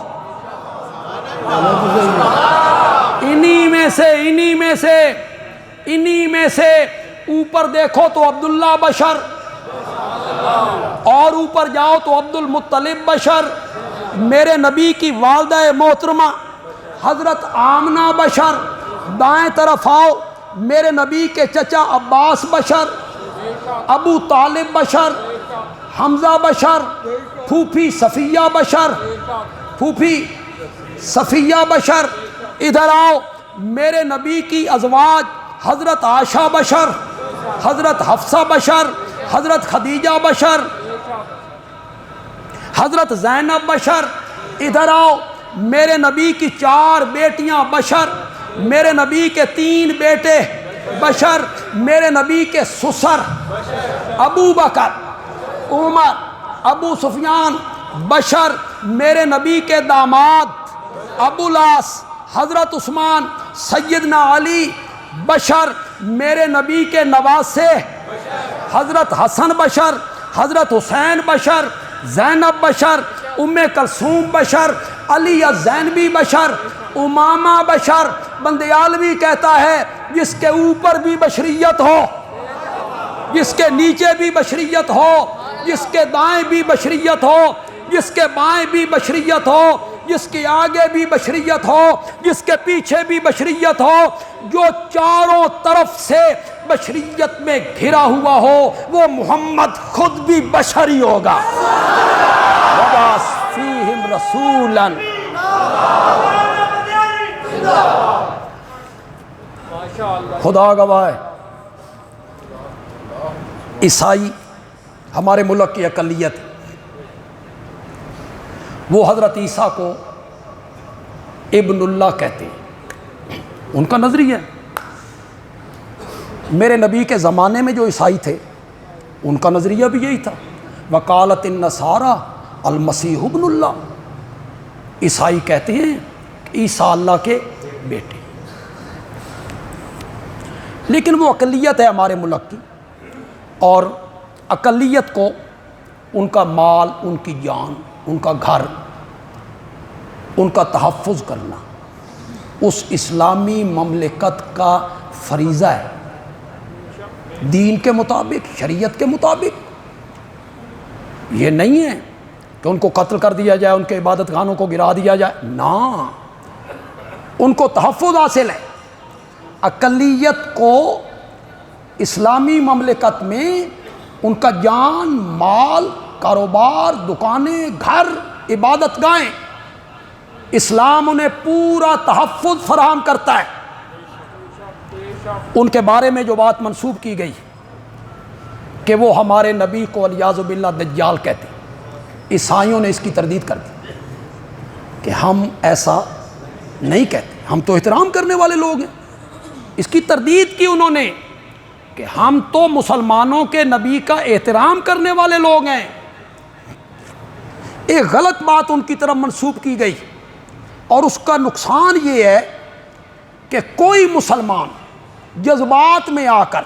انہی میں سے، انہی میں سے، انہی میں سے، اوپر دیکھو تو عبداللہ بشر، اور اوپر جاؤ تو عبد المطلب بشر، میرے نبی کی والدہ محترمہ حضرت آمنہ بشر، دائیں طرف آؤ میرے نبی کے چچا عباس بشر، ابو طالب بشر، حمزہ بشر، پھوپھی صفیہ بشر، پھوپھی صفیہ بشر، ادھر آؤ میرے نبی کی ازواج حضرت عائشہ بشر، حضرت حفصہ بشر، حضرت خدیجہ بشر، حضرت زینب بشر، ادھر آؤ میرے نبی کی 4 بیٹیاں بشر، میرے نبی کے 3 بیٹے بشر، میرے نبی کے سسر ابو بکر، عمر، ابو سفیان بشر، میرے نبی کے داماد ابو العاص، حضرت عثمان، سیدنا علی بشر، میرے نبی کے نواسے حضرت حسن بشر، حضرت حسین بشر، زینب بشر، ام کلثوم بشر، علی الزینبی بشر، امامہ بشر۔ بندیالوی کہتا ہے جس کے اوپر بھی بشریت ہو، جس کے نیچے بھی بشریت ہو، جس کے دائیں بھی بشریت ہو، جس کے بائیں بھی بشریت ہو، جس کے آگے بھی بشریت ہو، جس کے پیچھے بھی بشریت ہو، جو چاروں طرف سے بشریت میں گھرا ہوا ہو، وہ محمد خود بھی بشری ہوگا۔ وَبَعَثْ فِيهِمْ رَسُولًا، خدا گواہ ہے عیسائی ہمارے ملک کی اقلیت، وہ حضرت عیسیٰ کو ابن اللہ کہتے ہیں، ان کا نظریہ ہے۔ میرے نبی کے زمانے میں جو عیسائی تھے ان کا نظریہ بھی یہی تھا، وقالت النصارى المسیح ابن اللہ، عیسائی کہتے ہیں عیسیٰ اللہ کے بیٹے، لیکن وہ اقلیت ہے ہمارے ملک کی، اور اقلیت کو ان کا مال، ان کی جان، ان کا گھر، ان کا تحفظ کرنا اس اسلامی مملکت کا فریضہ ہے، دین کے مطابق، شریعت کے مطابق۔ یہ نہیں ہے کہ ان کو قتل کر دیا جائے، ان کے عبادت خانوں کو گرا دیا جائے، نہ، ان کو تحفظ حاصل ہے۔ اقلیت کو اسلامی مملکت میں ان کا جان، مال، کاروبار، دکانیں، گھر، عبادت گاہیں، اسلام انہیں پورا تحفظ فراہم کرتا ہے۔ ان کے بارے میں جو بات منسوب کی گئی کہ وہ ہمارے نبی کو والعیاذ باللہ دجال کہتے ہیں، عیسائیوں نے اس کی تردید کر دی کہ ہم ایسا نہیں کہتے، ہم تو احترام کرنے والے لوگ ہیں۔ اس کی تردید کی انہوں نے کہ ہم تو مسلمانوں کے نبی کا احترام کرنے والے لوگ ہیں۔ ایک غلط بات ان کی طرف منسوب کی گئی، اور اس کا نقصان یہ ہے کہ کوئی مسلمان جذبات میں آ کر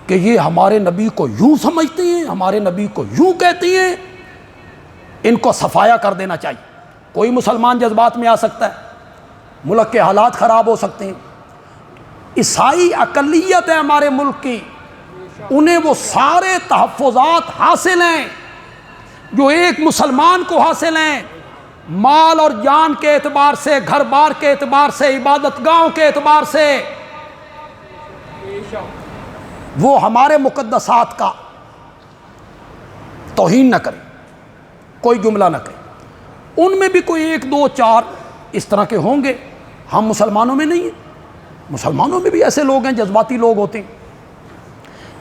کہ یہ ہمارے نبی کو یوں سمجھتے ہیں، ہمارے نبی کو یوں کہتے ہیں، ان کو صفایا کر دینا چاہیے۔ کوئی مسلمان جذبات میں آ سکتا ہے، ملک کے حالات خراب ہو سکتے ہیں۔ عیسائی اقلیت ہے ہمارے ملک کی، انہیں وہ سارے تحفظات حاصل ہیں جو ایک مسلمان کو حاصل ہیں، مال اور جان کے اعتبار سے، گھر بار کے اعتبار سے، عبادت گاہوں کے اعتبار سے۔ وہ ہمارے مقدسات کا توہین نہ کریں، کوئی جملہ نہ کریں۔ ان میں بھی کوئی 1 2 4 اس طرح کے ہوں گے، ہم مسلمانوں میں نہیں ہیں، مسلمانوں میں بھی ایسے لوگ ہیں، جذباتی لوگ ہوتے ہیں،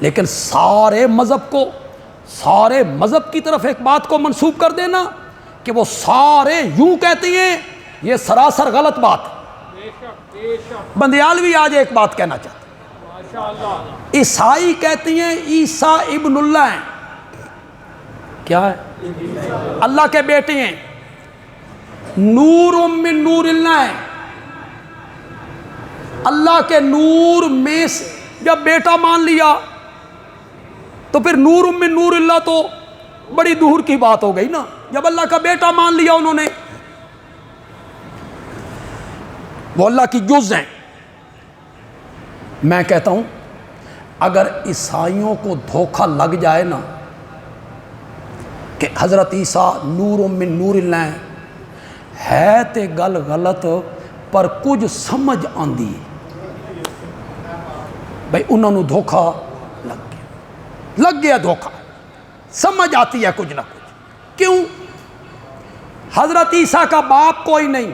لیکن سارے مذہب کو، سارے مذہب کی طرف ایک بات کو منسوب کر دینا کہ وہ سارے یوں کہتے ہیں، یہ سراسر غلط بات ہے۔ بندیالوی آج ایک بات کہنا چاہتا ہے، عیسائی کہتی ہیں عیسیٰ ابن اللہ ہیں، کیا ہے؟ اللہ کے بیٹے ہیں، نور من نور اللہ ہیں، اللہ کے نور میں سے جب بیٹا مان لیا تو پھر نور من نور اللہ تو بڑی دور کی بات ہو گئی نا، جب اللہ کا بیٹا مان لیا انہوں نے، وہ اللہ کی جز ہیں۔ میں کہتا ہوں اگر عیسائیوں کو دھوکہ لگ جائے نا کہ حضرت عیسیٰ نور من نور اللہ ہے تے گل غلط پر کچھ سمجھ آندی، بھائی انہوں نے دھوکہ لگ گیا دھوکہ، سمجھ آتی ہے کچھ نہ کچھ۔ کیوں؟ حضرت عیسیٰ کا باپ کوئی نہیں،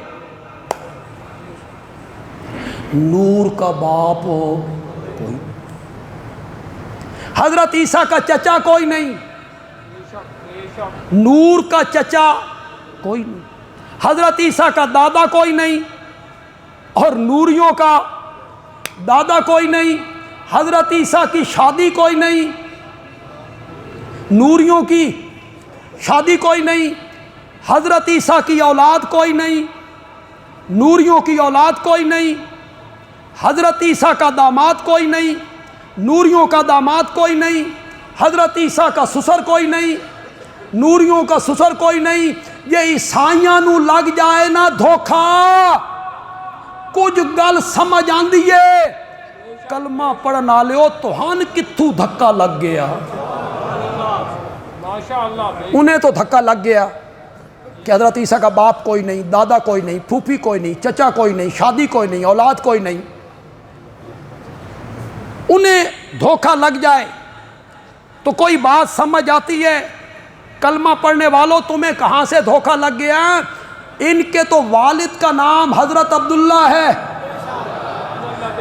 نور کا باپ کوئی، حضرت عیسیٰ کا چچا کوئی نہیں، نور کا چچا کوئی نہیں، حضرت عیسیٰ کا دادا کوئی نہیں اور نوریوں کا دادا کوئی نہیں، حضرت عیسیٰ کی شادی کوئی نہیں، نوریوں کی شادی کوئی نہیں، حضرت عیسیٰ کی اولاد کوئی نہیں، نوریوں کی اولاد کوئی نہیں، حضرت عیسیٰ کا داماد کوئی نہیں، نوریوں کا داماد کوئی نہیں، حضرت عیسیٰ کا سسر کوئی نہیں، نوریوں کا سسر کوئی نہیں۔ یہ عیسائیاں نو لگ جائے نا دھوکھا، کچھ گل سمجھ آندی ہے، کلمہ پڑھنا لیو توہان کتھوں دھکا لگ گیا، انہیں تو دھکا لگ گیا کہ حضرت عیسیٰ کا باپ کوئی نہیں، دادا کوئی نہیں، پھوپھی کوئی نہیں، چچا کوئی نہیں، شادی کوئی نہیں، اولاد کوئی نہیں۔ انہیں دھوکا لگ جائے تو کوئی بات سمجھ آتی ہے، کلمہ پڑھنے والوں تمہیں کہاں سے دھوکا لگ گیا؟ ان کے تو والد کا نام حضرت عبداللہ ہے،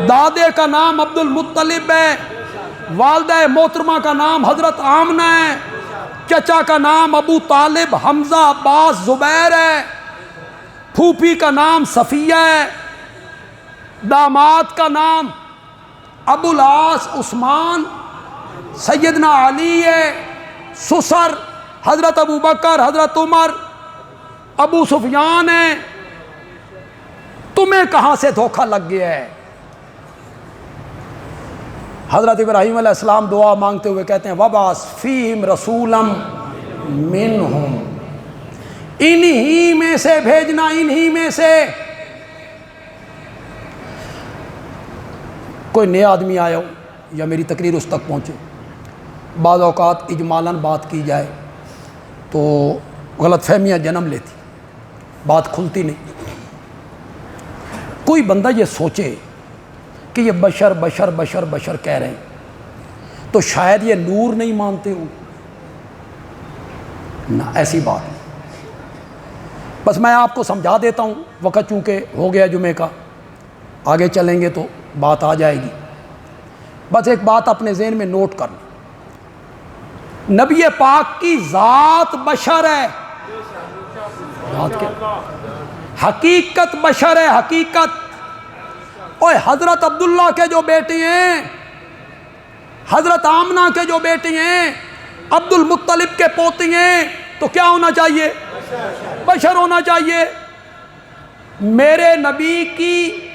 دادے کا نام عبد المطلب ہے، والدہ محترمہ کا نام حضرت آمنہ ہے، چچا کا نام ابو طالب حمزہ عباس زبیر ہے، پھوپھی کا نام صفیہ ہے، داماد کا نام ابو العاص عثمان سیدنا علی ہے، سسر حضرت ابو بکر حضرت عمر ابو سفیان ہے۔ تمہیں کہاں سے دھوکا لگ گیا ہے؟ حضرت ابراہیم علیہ السلام دعا مانگتے ہوئے کہتے ہیں وَبَعَثْ فِيهِمْ رَسُولًا مِّنْهُمْ، انہی میں سے بھیجنا، انہی میں سے۔ کوئی نیا آدمی آیا ہو یا میری تقریر اس تک پہنچے، بعض اوقات اجمالاً بات کی جائے تو غلط فہمیاں جنم لیتی، بات کھلتی نہیں۔ کوئی بندہ یہ سوچے کہ یہ بشر بشر بشر بشر کہہ رہے ہیں تو شاید یہ نور نہیں مانتے ہوں، نہ ایسی بات نہیں۔ بس میں آپ کو سمجھا دیتا ہوں، وقت چونکہ ہو گیا جمعے کا، آگے چلیں گے تو بات آ جائے گی۔ بس ایک بات اپنے ذہن میں نوٹ کرنا، نبی پاک کی ذات بشر ہے، ذات کیا؟ حقیقت بشر ہے، حقیقت۔ اوہ حضرت عبداللہ کے جو بیٹے ہیں، حضرت آمنہ کے جو بیٹے ہیں، عبد المطلب کے پوتے ہیں، تو کیا ہونا چاہیے؟ بشر ہونا چاہیے۔ میرے نبی کی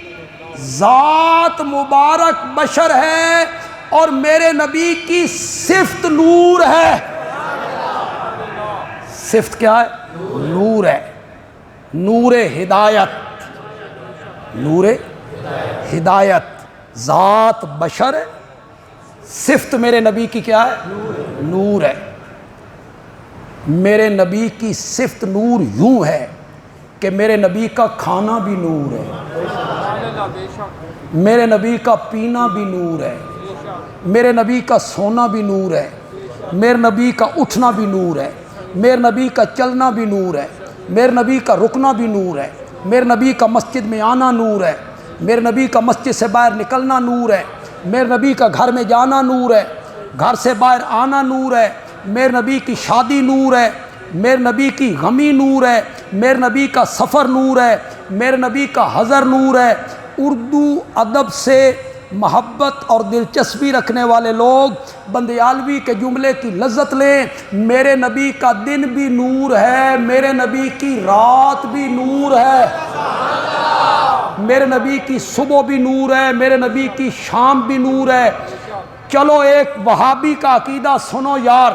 ذات مبارک بشر ہے اور میرے نبی کی صفت نور ہے۔ صفت کیا ہے؟ نور ہے، نور ہدایت، نور ہدایت۔ ذات بشر ہے، صفت میرے نبی کی کیا ہے؟ نور ہے۔ میرے نبی کی صفت نور یوں ہے کہ میرے نبی کا کھانا بھی نور ہے، میرے نبی کا پینا بھی نور ہے، میرے نبی کا سونا بھی نور ہے، میرے نبی کا اٹھنا بھی نور ہے، میرے نبی کا چلنا بھی نور ہے، میرے نبی کا رکنا بھی نور ہے، میرے نبی کا مسجد میں آنا نور ہے، میرے نبی کا مسجد سے باہر نکلنا نور ہے، میرے نبی کا گھر میں جانا نور ہے، گھر سے باہر آنا نور ہے، میرے نبی کی شادی نور ہے، میرے نبی کی غمی نور ہے، میرے نبی کا سفر نور ہے، میرے نبی کا حضر نور ہے۔ اردو ادب سے محبت اور دلچسپی رکھنے والے لوگ بندیالوی کے جملے کی لذت لیں۔ میرے نبی کا دن بھی نور ہے، میرے نبی کی رات بھی نور ہے، میرے نبی کی صبح بھی نور ہے، میرے نبی کی شام بھی نور ہے۔ چلو ایک وہابی کا عقیدہ سنو یار،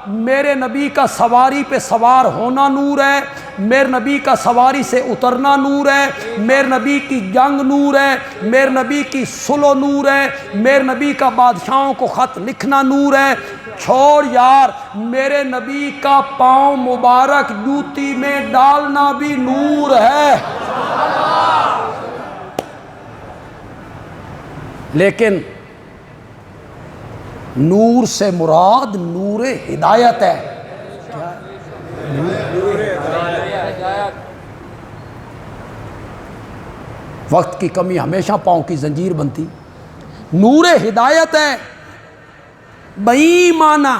میرے نبی کا سواری پہ سوار ہونا نور ہے، میرے نبی کا سواری سے اترنا نور ہے، میرے نبی کی جنگ نور ہے، میرے نبی کی صلح نور ہے، میرے نبی کا بادشاہوں کو خط لکھنا نور ہے۔ چھوڑ یار، میرے نبی کا پاؤں مبارک جوتی میں ڈالنا بھی نور ہے۔ لیکن نور سے مراد نور ہدایت ہے۔ وقت کی کمی ہمیشہ پاؤں کی زنجیر بنتی۔ نور ہدایت ہے بئی معنی،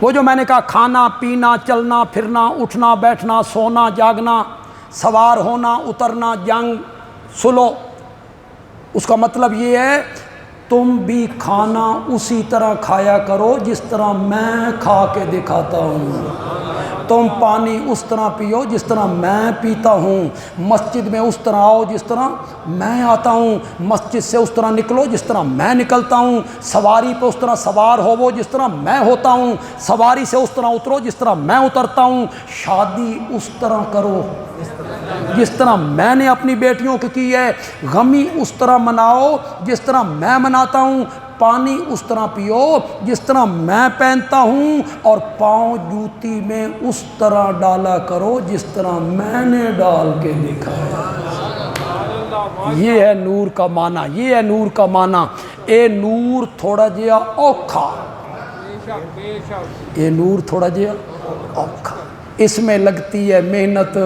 وہ جو میں نے کہا کھانا پینا چلنا پھرنا اٹھنا بیٹھنا سونا جاگنا سوار ہونا اترنا جنگ صلح، اس کا مطلب یہ ہے تم بھی کھانا اسی طرح کھایا کرو جس طرح میں کھا کے دکھاتا ہوں، تم پانی اس طرح پیو جس طرح میں پیتا ہوں، مسجد میں اس طرح آؤ جس طرح میں آتا ہوں، مسجد سے اس طرح نکلو جس طرح میں نکلتا ہوں، سواری پہ اس طرح سوار ہوو جس طرح میں ہوتا ہوں، سواری سے اس طرح اترو جس طرح میں اترتا ہوں، شادی اس طرح کرو جس طرح میں نے اپنی بیٹیوں کی ہے، غمی اس طرح مناؤ جس طرح میں مناتا ہوں، پانی اس طرح پیو جس طرح میں پہنتا ہوں، اور پاؤں جوتی میں اس طرح ڈالا کرو جس طرح میں نے ڈال کے دکھایا۔ یہ ہے نور کا معنی، یہ ہے نور کا معنی۔ اے نور تھوڑا جیا اوکھا، اے نور تھوڑا جیا اوکھا، اس میں لگتی ہے محنت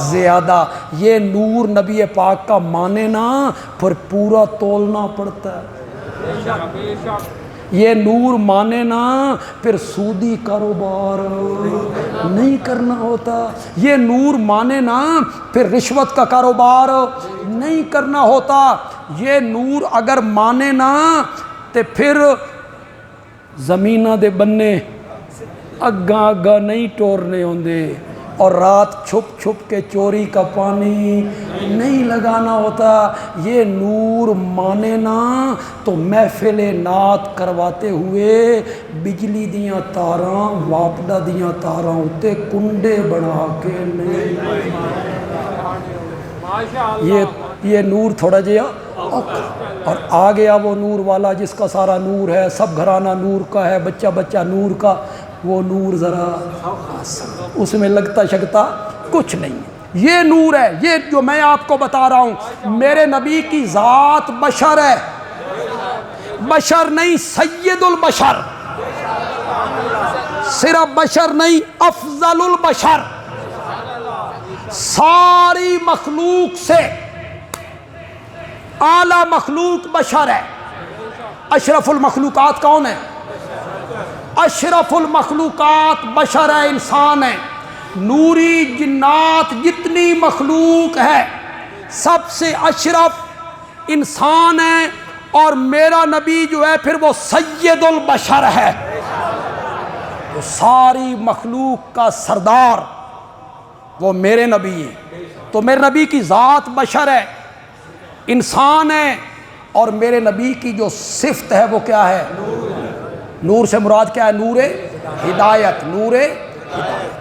زیادہ۔ یہ نور نبی پاک کا مانے نا پھر پورا تولنا پڑتا ہے، یہ نور مانے نا پھر سودی کاروبار نہیں کرنا ہوتا، یہ نور مانے نا پھر رشوت کا کاروبار نہیں کرنا ہوتا، یہ نور اگر مانے نا تو پھر زمینہ دے بننے اگاں اگاں نہیں ٹورنے ہوندے، اور رات چھپ چھپ کے چوری کا پانی نہیں لگانا ہوتا۔ یہ نور مانے نا تو محفل نعت کرواتے ہوئے بجلی دیاں تاراں واپڈا دیاں تاراں ہوتے کنڈے بنا کے نہیں، یہ نور تھوڑا جیا اور آ گیا وہ نور والا جس کا سارا نور ہے، سب گھرانہ نور کا ہے، بچہ بچہ نور کا، وہ نور ذرا اس میں لگتا شگتا کچھ نہیں۔ یہ نور ہے، یہ جو میں آپ کو بتا رہا ہوں، میرے نبی کی ذات بشر ہے، بشر نہیں سید البشر، صرف بشر نہیں افضل البشر، ساری مخلوق سے اعلی مخلوق بشر ہے۔ اشرف المخلوقات کون ہے؟ اشرف المخلوقات بشر ہے، انسان ہے۔ نوری جنات جتنی مخلوق ہے سب سے اشرف انسان ہے، اور میرا نبی جو ہے پھر وہ سید البشر ہے، تو ساری مخلوق کا سردار وہ میرے نبی ہیں۔ تو میرے نبی کی ذات بشر ہے، انسان ہے، اور میرے نبی کی جو صفت ہے وہ کیا ہے؟ نور سے مراد کیا ہے؟ نور ہدایت، نور ہدایت۔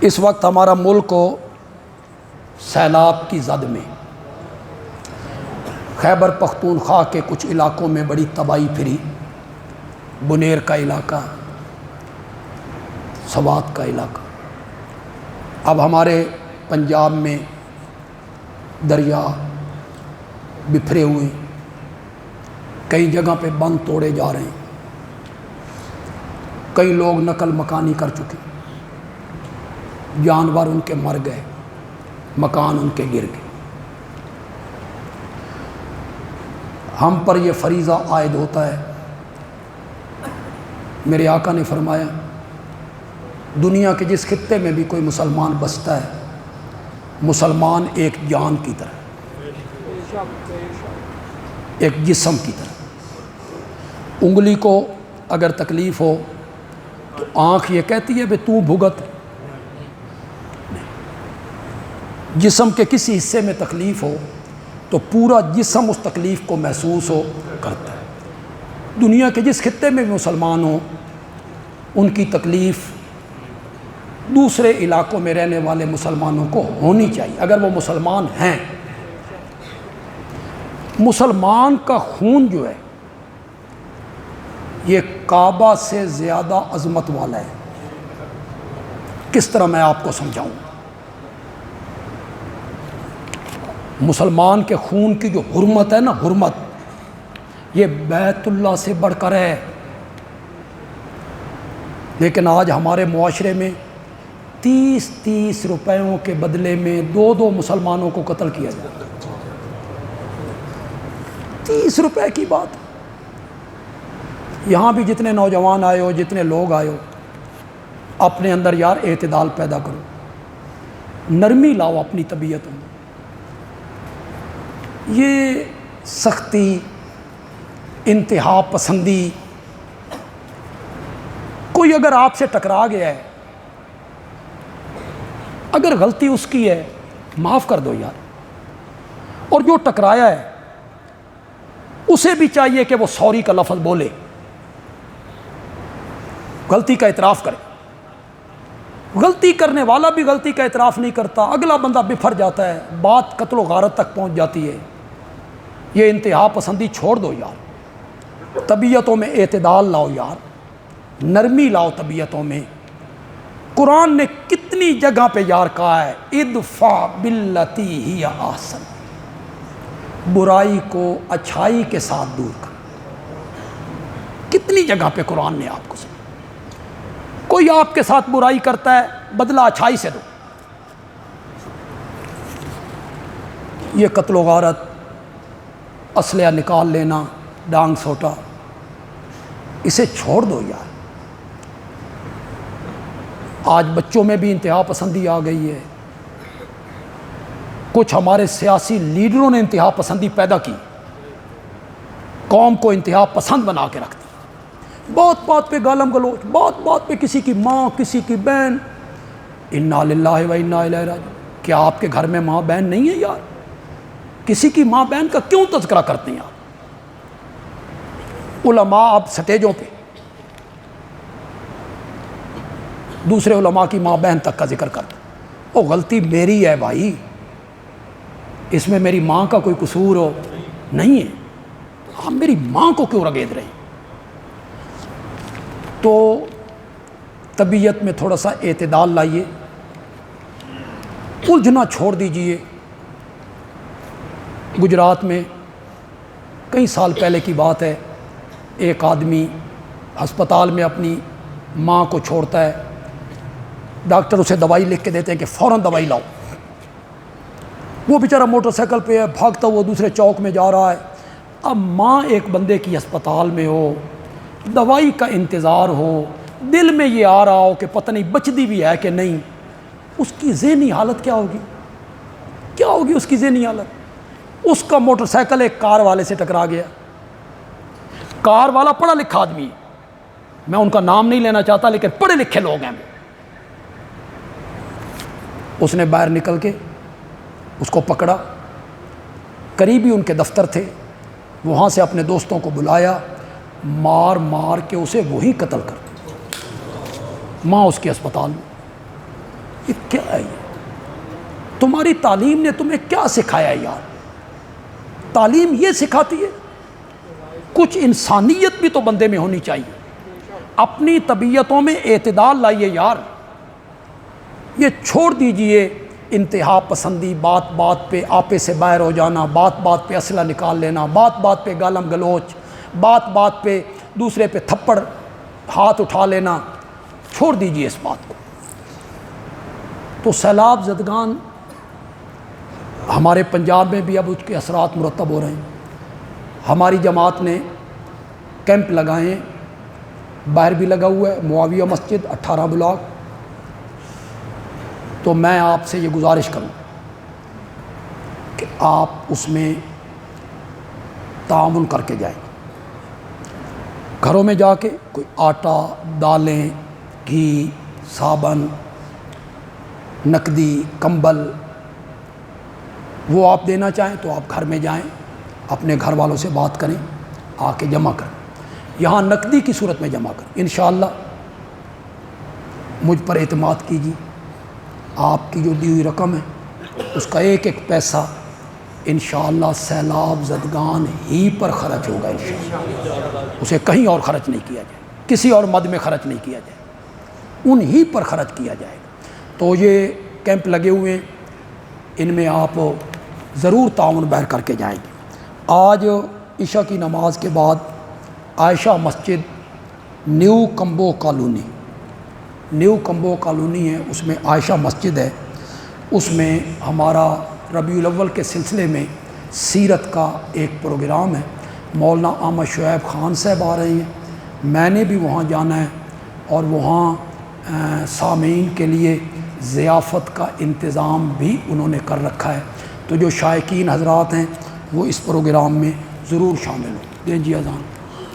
اس وقت ہمارا ملک ہو سیلاب کی زد میں، خیبر پختونخوا کے کچھ علاقوں میں بڑی تباہی پھری، بنیر کا علاقہ، سوات کا علاقہ، اب ہمارے پنجاب میں دریا بکھرے ہوئے، کئی جگہ پہ بند توڑے جا رہے ہیں، کئی لوگ نقل مکانی کر چکے، جانور ان کے مر گئے، مکان ان کے گر گئے۔ ہم پر یہ فریضہ عائد ہوتا ہے. میرے آقا نے فرمایا دنیا کے جس خطے میں بھی کوئی مسلمان بستا ہے مسلمان ایک جان کی طرح، ایک جسم کی طرح. انگلی کو اگر تکلیف ہو تو آنکھ یہ کہتی ہے بے تو بھگت. جسم کے کسی حصے میں تکلیف ہو تو پورا جسم اس تکلیف کو محسوس ہو کرتا ہے. دنیا کے جس خطے میں بھی مسلمان ہوں ان کی تکلیف دوسرے علاقوں میں رہنے والے مسلمانوں کو ہونی چاہیے اگر وہ مسلمان ہیں. مسلمان کا خون جو ہے یہ کعبہ سے زیادہ عظمت والا ہے. کس طرح میں آپ کو سمجھاؤں؟ مسلمان کے خون کی جو حرمت ہے نا، حرمت یہ بیت اللہ سے بڑھ کر ہے. لیکن آج ہمارے معاشرے میں 30 روپیوں کے بدلے میں 2 مسلمانوں کو قتل کیا جاتا ہے. 30 روپے کی بات. یہاں بھی جتنے نوجوان آئے ہو، جتنے لوگ آئے ہو، اپنے اندر یار اعتدال پیدا کرو، نرمی لاؤ اپنی طبیعتوں میں. یہ سختی، انتہا پسندی، کوئی اگر آپ سے ٹکرا گیا ہے، اگر غلطی اس کی ہے معاف کر دو یار. اور جو ٹکرایا ہے اسے بھی چاہیے کہ وہ سوری کا لفظ بولے، غلطی کا اعتراف کرے. غلطی کرنے والا بھی غلطی کا اعتراف نہیں کرتا، اگلا بندہ بفر جاتا ہے، بات قتل و غارت تک پہنچ جاتی ہے. یہ انتہا پسندی چھوڑ دو یار، طبیعتوں میں اعتدال لاؤ یار، نرمی لاؤ طبیعتوں میں. قرآن نے کتنی جگہ پہ یار کہا ہے ادفع باللتی ہی احسن، برائی کو اچھائی کے ساتھ دور کر. کتنی جگہ پہ قرآن نے آپ کو سمجھا. کوئی آپ کے ساتھ برائی کرتا ہے بدلہ اچھائی سے دو. یہ قتل و غارت، اسلحہ نکال لینا، ڈانگ سوٹا، اسے چھوڑ دو یار. آج بچوں میں بھی انتہا پسندی آ گئی ہے. کچھ ہمارے سیاسی لیڈروں نے انتہا پسندی پیدا کی، قوم کو انتہا پسند بنا کے رکھ دی. بات بات پہ گالم گلوچ، بات بات پہ کسی کی ماں، کسی کی بہن. انا للہ و انا الیہ راجعون. کیا آپ کے گھر میں ماں بہن نہیں ہے یار؟ کسی کی ماں بہن کا کیوں تذکرہ کرتے ہیں آپ؟ علماء اب سٹیجوں پہ دوسرے علماء کی ماں بہن تک کا ذکر کرتے. وہ غلطی میری ہے بھائی، اس میں میری ماں کا کوئی قصور ہو نہیں ہے. ہم میری ماں کو کیوں رگید رہے ہیں؟ تو طبیعت میں تھوڑا سا اعتدال لائیے، الجھنا چھوڑ دیجئے. گجرات میں کئی سال پہلے کی بات ہے، ایک آدمی ہسپتال میں اپنی ماں کو چھوڑتا ہے. ڈاکٹر اسے دوائی لکھ کے دیتے ہیں کہ فوراً دوائی لاؤ. وہ بیچارہ موٹر سائیکل پہ ہے، بھاگتا وہ دوسرے چوک میں جا رہا ہے. اب ماں ایک بندے کی ہسپتال میں ہو، دوائی کا انتظار ہو، دل میں یہ آ رہا ہو کہ پتہ نہیں بچتی بھی ہے کہ نہیں. اس کی ذہنی حالت کیا ہوگی؟ کیا ہوگی اس کی ذہنی حالت؟ اس کا موٹر سائیکل ایک کار والے سے ٹکرا گیا. کار والا پڑھا لکھا آدمی ہے، میں ان کا نام نہیں لینا چاہتا لیکن پڑھے لکھے لوگ ہیں. اس نے باہر نکل کے اس کو پکڑا، قریبی ان کے دفتر تھے، وہاں سے اپنے دوستوں کو بلایا، مار مار کے اسے وہی قتل کر دیا. ماں اس کے اسپتال میں. یہ کیا ہے؟ یہ تمہاری تعلیم نے تمہیں کیا سکھایا یار؟ تعلیم یہ سکھاتی ہے کچھ انسانیت بھی تو بندے میں ہونی چاہیے. اپنی طبیعتوں میں اعتدال لائیے یار. یہ چھوڑ دیجئے انتہا پسندی، بات بات پہ آپے سے باہر ہو جانا، بات بات پہ اسلحہ نکال لینا، بات بات پہ گالم گلوچ، بات بات پہ دوسرے پہ تھپڑ ہاتھ اٹھا لینا. چھوڑ دیجئے اس بات کو. تو سیلاب زدگان ہمارے پنجاب میں بھی اب اس کے اثرات مرتب ہو رہے ہیں. ہماری جماعت نے کیمپ لگائے ہیں، باہر بھی لگا ہوا ہے، معاویہ مسجد 18 بلاک۔ تو میں آپ سے یہ گزارش کروں کہ آپ اس میں تعاون کر کے جائیں، گھروں میں جا کے کوئی آٹا، دالیں، گھی، صابن، نقدی، کمبل، وہ آپ دینا چاہیں تو آپ گھر میں جائیں، اپنے گھر والوں سے بات کریں، آ کے جمع کریں، یہاں نقدی کی صورت میں جمع کریں۔ انشاءاللہ مجھ پر اعتماد کیجیے، آپ کی جو دی ہوئی رقم ہے اس کا ایک ایک پیسہ انشاءاللہ سیلاب زدگان ہی پر خرچ ہوگا انشاءاللہ، اسے کہیں اور خرچ نہیں کیا جائے، کسی اور مد میں خرچ نہیں کیا جائے، ان ہی پر خرچ کیا جائے گا۔ تو یہ کیمپ لگے ہوئے ہیں، ان میں آپ ضرور تعاون بہر کر کے جائیں گے۔ آج عشاء کی نماز کے بعد عائشہ مسجد نیو کمبو کالونی ہے، اس میں عائشہ مسجد ہے، اس میں ہمارا ربیع الاول کے سلسلے میں سیرت کا ایک پروگرام ہے، مولانا احمد شعیب خان صاحب آ رہے ہیں، میں نے بھی وہاں جانا ہے، اور وہاں سامعین کے لیے ضیافت کا انتظام بھی انہوں نے کر رکھا ہے، تو جو شائقین حضرات ہیں وہ اس پروگرام میں ضرور شامل ہوں۔ دیں جی اذان۔